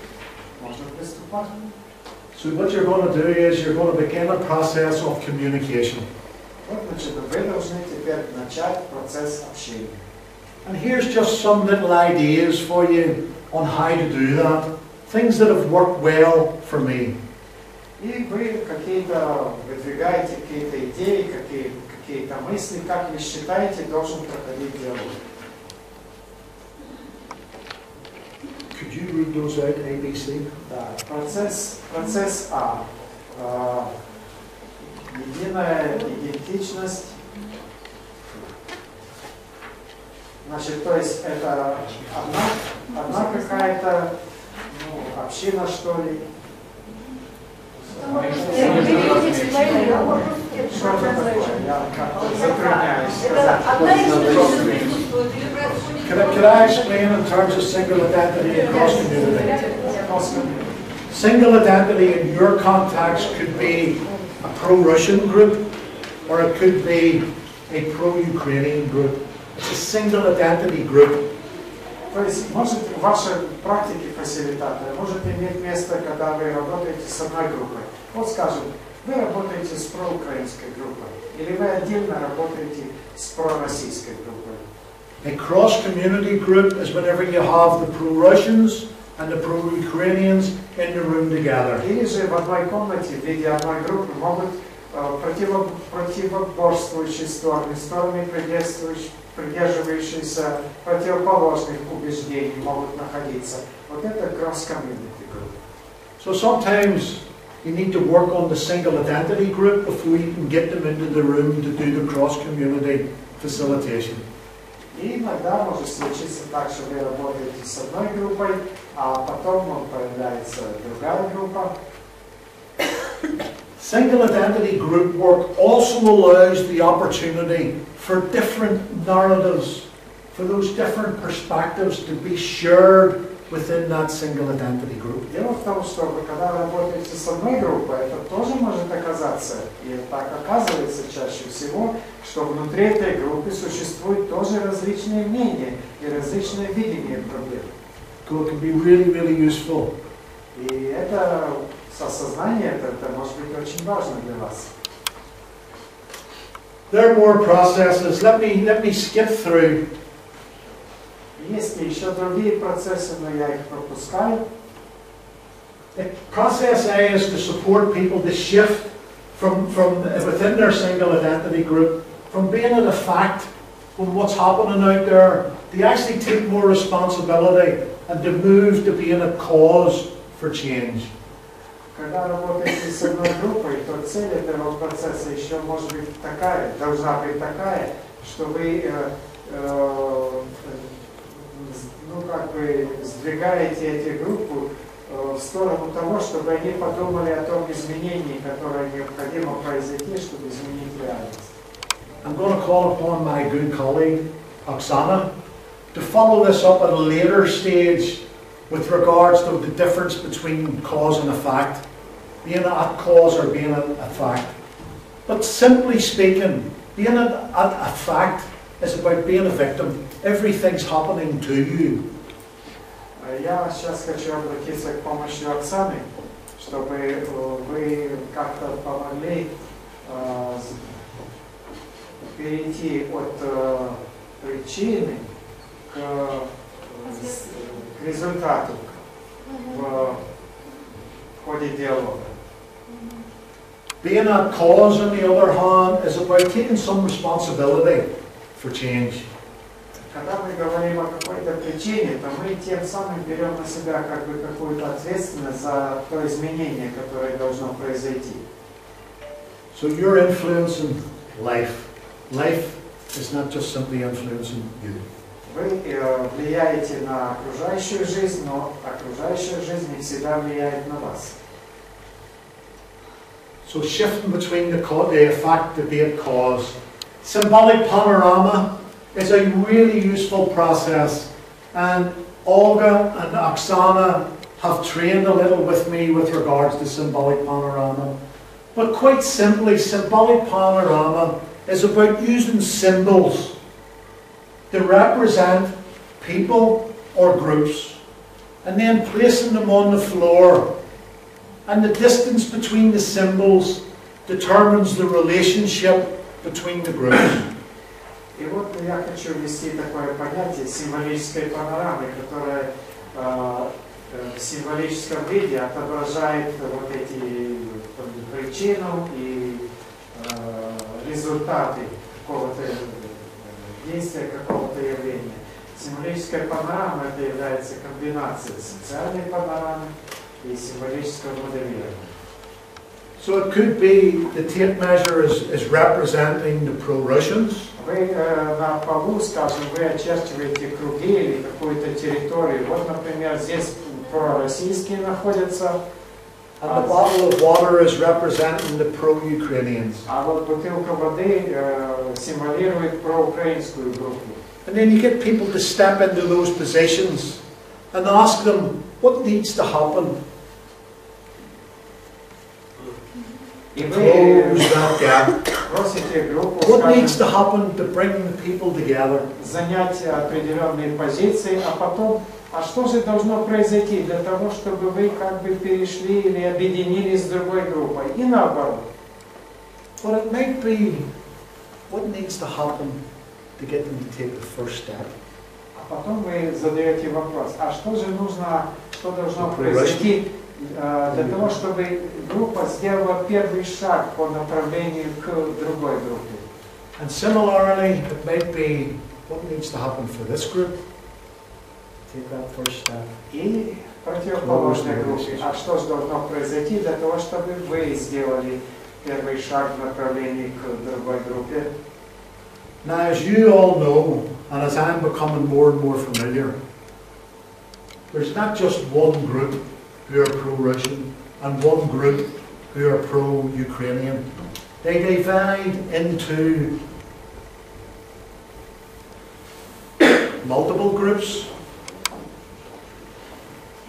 Можно приступать. So what you're going to do is you're going to begin a process of communication. Вот, значит, вы должны теперь начать процесс общения. And here's just some little ideas for you on how to do that. Things that have worked well for me. И вы какие-то выдвигаете какие-то идеи, какие-то мысли, как вы считаете, должен проходить диалог. Could you read those out, A, B, C? Да, процесс А. Единая идентичность. Значит, то есть это одна какая-то община, что ли. Что это такое? Я как-то затрудняюсь сказать. Could I explain in terms of single identity and cross community? Single identity in your context could be a pro-Russian group, or it could be a pro-Ukrainian group. It's a single identity group. То есть, может, в вашей практике фасилитатора может иметь место, когда вы работаете с одной группой. Вот скажем, вы работаете с проукраинской группой, или вы отдельно работаете с пророссийской группой. A cross-community group is whenever you have the pro-Russians and the pro-Ukrainians in the room together. Или же в одной комнате в виде одной группы могут противоборствующие стороны, стороны придерживающиеся противоположных убеждений могут находиться. Вот это cross-community group. So sometimes you need to work on the single identity group before you can get them into the room to do the cross-community facilitation. И иногда может случиться так, что вы работаете с одной группой, а потом появляется другая группа. Single identity group work also allows the opportunity for different narratives, for those different perspectives to be shared within that single identity group. Дело в том, что вы, когда работаете с одной группой, это тоже может оказаться, и так оказывается чаще всего, что внутри этой группы существуют тоже различные мнения и различные видения проблем. So it can be really, really useful. И это осознание, это может быть очень важно для вас. There are more processes. Let me skip through. Есть еще другие процессы, но я их пропускаю. Process A is to support people to shift from within their single identity group, from being at a fact on what's happening out there, to actually take more responsibility and to move to being a cause for change. Когда работаете с одной группой, то цель этого процесса еще может быть такая, должна быть такая, что вы сдвигаете эти группы в сторону того, чтобы они подумали о том изменении, которое необходимо произойти, чтобы изменить реальность. I'm going to call upon my good colleague, Oksana, to follow this up at a later stage with regards to the difference between cause and effect, being a cause or being a fact. But simply speaking, being a fact is about being a victim. Everything's happening to you. Я сейчас хочу обратиться к помощи Оксаны, чтобы вы как-то помогли перейти от причины к результату в ходе диалога. Being a cause, on the other hand, is about taking some responsibility for change. Когда мы говорим о какой-то причине, то мы тем самым берем на себя как бы какую-то ответственность за то изменение, которое должно произойти. So you're influencing life. Life is not just simply influencing you. Вы влияете на окружающую жизнь, но окружающая жизнь не всегда влияет на вас. So shifting between the effect, debate, cause. Symbolic panorama is a really useful process, and Olga and Oksana have trained a little with me with regards to symbolic panorama. But quite simply, symbolic panorama is about using symbols to represent people or groups, and then placing them on the floor And the distance between the symbols determines the relationship between the groups. И вот я хочу ввести такое понятие символической панорамы, которая в символическом виде отображает вот эти причину и результаты какого-то действия, какого-то явления. Символическая панорама — это является комбинацией социальной панорамы и символического моделирования. So it could be the tape measure is representing the pro-Russians. Вы на полу, скажем, вы очерчиваете круги или какую-то территорию. Вот, например, здесь пророссийские находятся. And the bottle of water is representing the pro-Ukrainians. А вот бутылка воды символирует проукраинскую группу. And then you get people to step into those positions and ask them what needs to happen. И вы Close that gap. просите группу, What needs скажем, to happen to bring the people together? занять определенные позиции, а потом, а что же должно произойти для того, чтобы вы как бы перешли или объединились с другой группой? И наоборот. But it might be what needs to happen to get them to take the first step. А потом вы задаете вопрос, а что же нужно, что должно произойти для того, чтобы группа сделала первый шаг по направлению к другой группе? And similarly, it might be what needs to happen for this group. Take that first step. И противоположной группе, а что же должно произойти для того, чтобы вы сделали первый шаг в направлении к другой группе? Now, as you all know, and as I'm becoming more and more familiar, there's not just one group who are pro-Russian and one group who are pro-Ukrainian. They divide into multiple groups.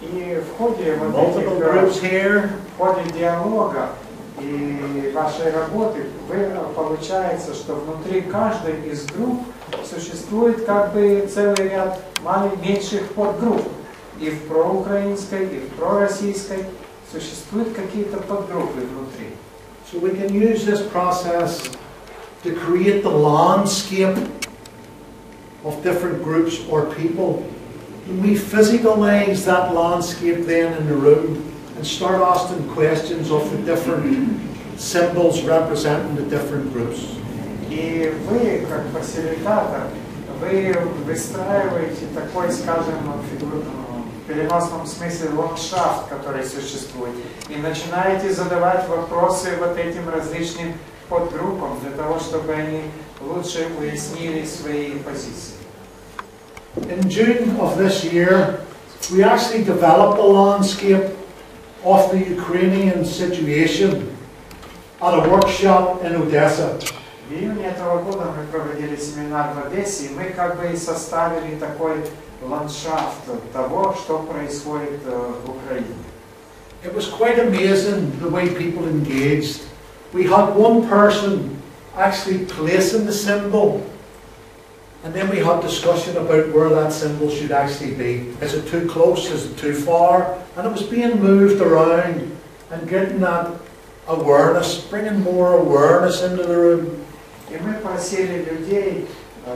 И в ходе вот Multiple groups here. в ходе диалога и вашей работы получается, что внутри каждой из групп существует как бы целый ряд меньших подгрупп. И в проукраинской, и в пророссийской существуют какие-то подгруппы внутри. So we can use this process to create the landscape of different groups or people. And we physicalize that landscape then in the room and start asking questions of the different symbols representing the different groups. И вы, как фасилитатор, вы выстраиваете такой, скажем, в переносном смысле ландшафт, который существует, и начинаете задавать вопросы вот этим различным подгруппам для того, чтобы они лучше уяснили свои позиции. In June of this year, we actually developed a landscape of the Ukrainian situation at a workshop in Odessa. В июне этого года мы проводили семинар в Одессе, и мы как бы и составили такой ландшафт того, что происходит в Украине. It was quite amazing the way people engaged. We had one person actually placing the symbol, and then we had discussion about where that symbol should actually be. Is it too close? Is it too far? And it was being moved around and getting that awareness, bringing more awareness into the room. И мы просили людей,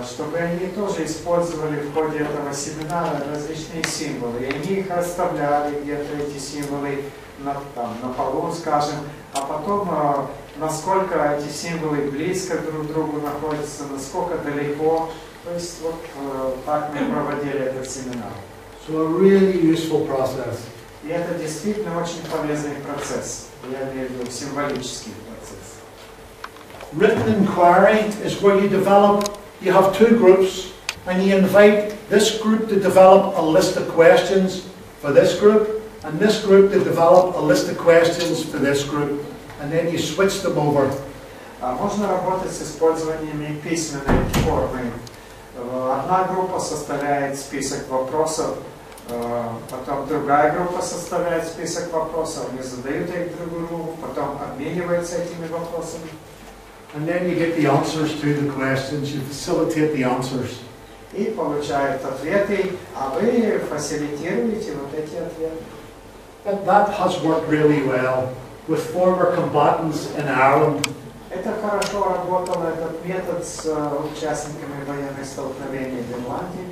чтобы они тоже использовали в ходе этого семинара различные символы. И они их расставляли где-то, эти символы, на полу, скажем, а потом, насколько эти символы близко друг к другу находятся, насколько далеко. То есть вот так мы проводили этот семинар. So a really useful process. И это действительно очень полезный процесс. Я имею в виду символический процесс. Written inquiry is where you have two groups, and you invite this group to develop a list of questions for this group, and this group to develop a list of questions for this group, and then you switch them over. Можно работать с использованием письменной формы. Одна группа составляет список вопросов, потом другая группа составляет список вопросов, они задают их друг другу, потом обмениваются этими вопросами. And then you get the answers to the questions, you facilitate the answers. И получают ответы, а вы фасилитируете вот эти ответы. That has worked really well with former combatants in Ireland. Это хорошо работало, этот метод с участниками военных столкновений в Ирландии.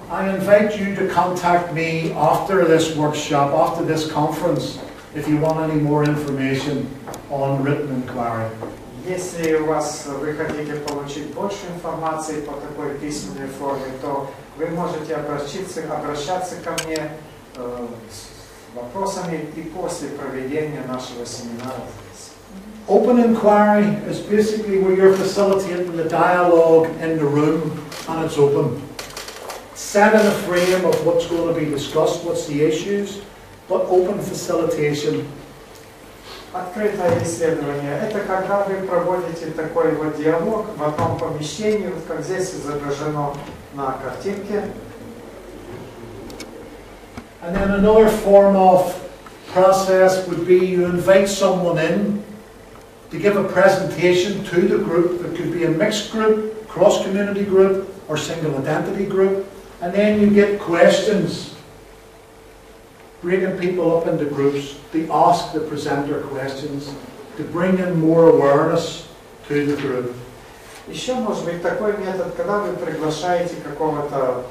I invite you to contact me after this workshop, after this conference, if you want any more information on written inquiry. Если вы хотите получить больше информации по такой письменной форме, то вы можете обращаться ко мне с вопросами и после проведения нашего семинара здесь. Open inquiry is basically where you're facilitating the dialogue in the room and it's open. Set in a frame of what's going to be discussed, what's the issues, but open facilitation. Открытое исследование – это когда вы проводите такой вот диалог в одном помещении, вот как здесь изображено на картинке. And then another form of process would be you invite someone in to give a presentation to the group. It could be a mixed group, cross-community group, or single identity group. And then you get questions, breaking people up into groups, to ask the presenter questions, to bring in more awareness to the group. Еще может быть такой метод, когда вы приглашаете какого-то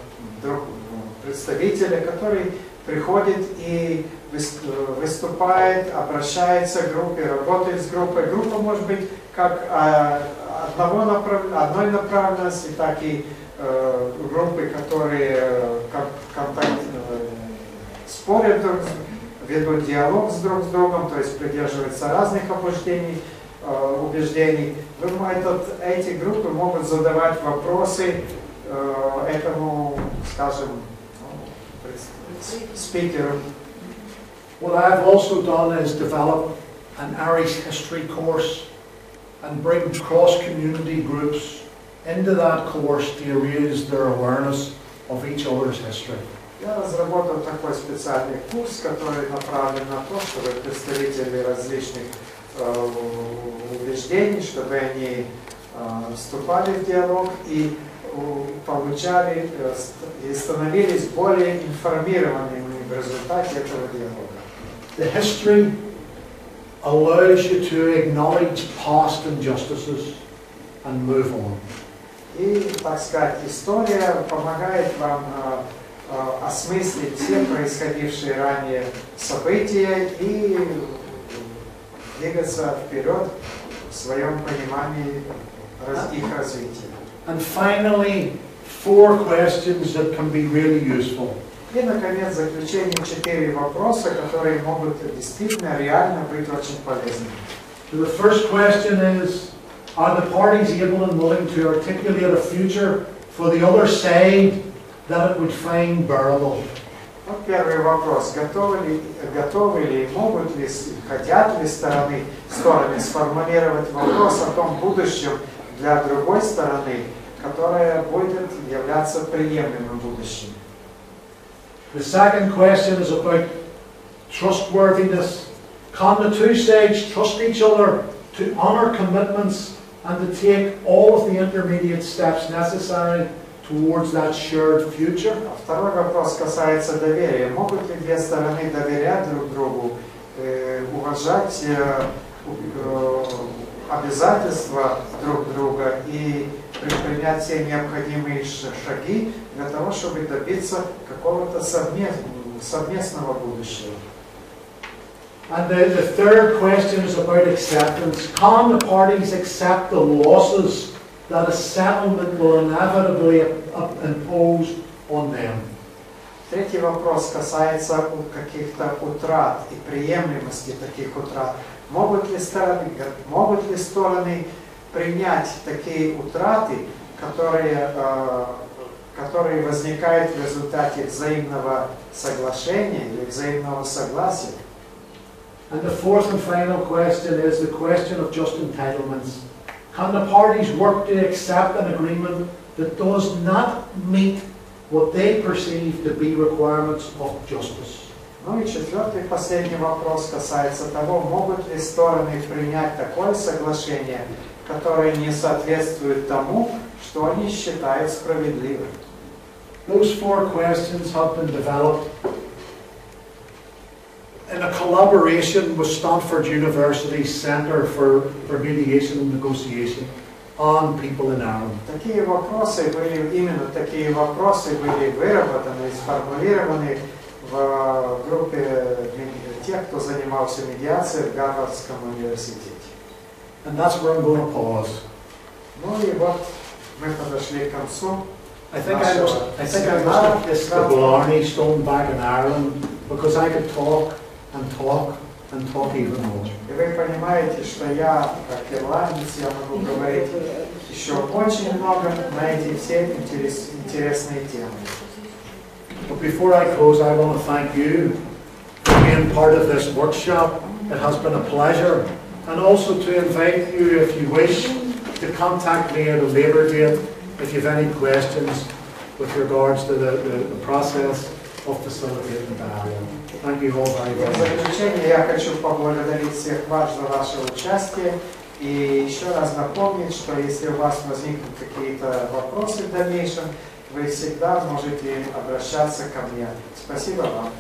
представителя, который приходит и выступает, обращается к группе, работает с группой. Группа может быть как одной направленности, так и группы, которые спорят друг с другом, ведут диалог друг с другом, то есть придерживаются разных убеждений. Эти группы могут задавать вопросы этому, скажем, спикеру. What I've also done is develop an Irish history course and bring cross-community groups into that course to raise their awareness of each other's history. Я разработал такой специальный курс, который направлен на то, чтобы представители различных убеждений, чтобы они вступали в диалог и получали и становились более информированными в результате этого диалога. The history allows you to acknowledge past injustices and move on. И, так сказать, история помогает вам осмыслить все происходившие ранее события и двигаться вперед в своем понимании их развития. And finally, 4 questions that can be really useful. И, наконец, в заключение 4 вопроса, которые могут действительно реально быть очень полезными. So the first question is, are the parties able and willing to articulate a future for the other side that it would find bearable? Вот первый вопрос. Готовы ли, могут ли, хотят ли стороны сформулировать вопрос о том будущем для другой стороны, которое будет являться приемлемым будущим? The second question is about trustworthiness. Can the two sides trust each other to honour commitments and to take all of the intermediate steps necessary towards that shared future? Второй вопрос касается доверия. Могут ли две стороны доверять друг другу, уважать обязательства друг друга и предпринять все необходимые шаги для того, чтобы добиться какого-то совместного будущего? And the third question is about acceptance. Can the parties accept the losses that a settlement will inevitably impose on them? Третий вопрос касается каких-то утрат и приемлемости таких утрат. Могут ли стороны принять такие утраты, которые возникают в результате взаимного соглашения или взаимного согласия? And the fourth and final question is the question of just entitlements. Can the parties work to accept an agreement that does not meet what they perceive to be requirements of justice? Ну и четвертый, последний вопрос касается того, могут ли стороны принять такое соглашение, которое не соответствует тому, что они считают справедливым. Those 4 questions have been developed in a collaboration with Stanford University's Center for Mediation and Negotiation on people in Ireland. Такие вопросы были, именно такие вопросы были выработаны и сформулированы в группе тех, кто занимался медиацией в Гарвардском университете. And that's where I'm going to pause. Ну и вот мы подошли к концу. I think I must have kissed the Blarney Stone back in Ireland because I could talk and talk and talk even more. И вы понимаете, что я, как ирландец, я могу говорить еще очень много на эти все интересные темы. But before I close, I want to thank you for being part of this workshop. It has been a pleasure. And also to invite you, if you wish, to contact me at a later date if you have any questions with regards to the process of facilitating dialogue. Thank you all very В much. заключение я хочу поблагодарить всех вас за ваше участие и еще раз напомнить, что если у вас возникнут какие-то вопросы в дальнейшем, вы всегда можете обращаться ко мне. Спасибо вам.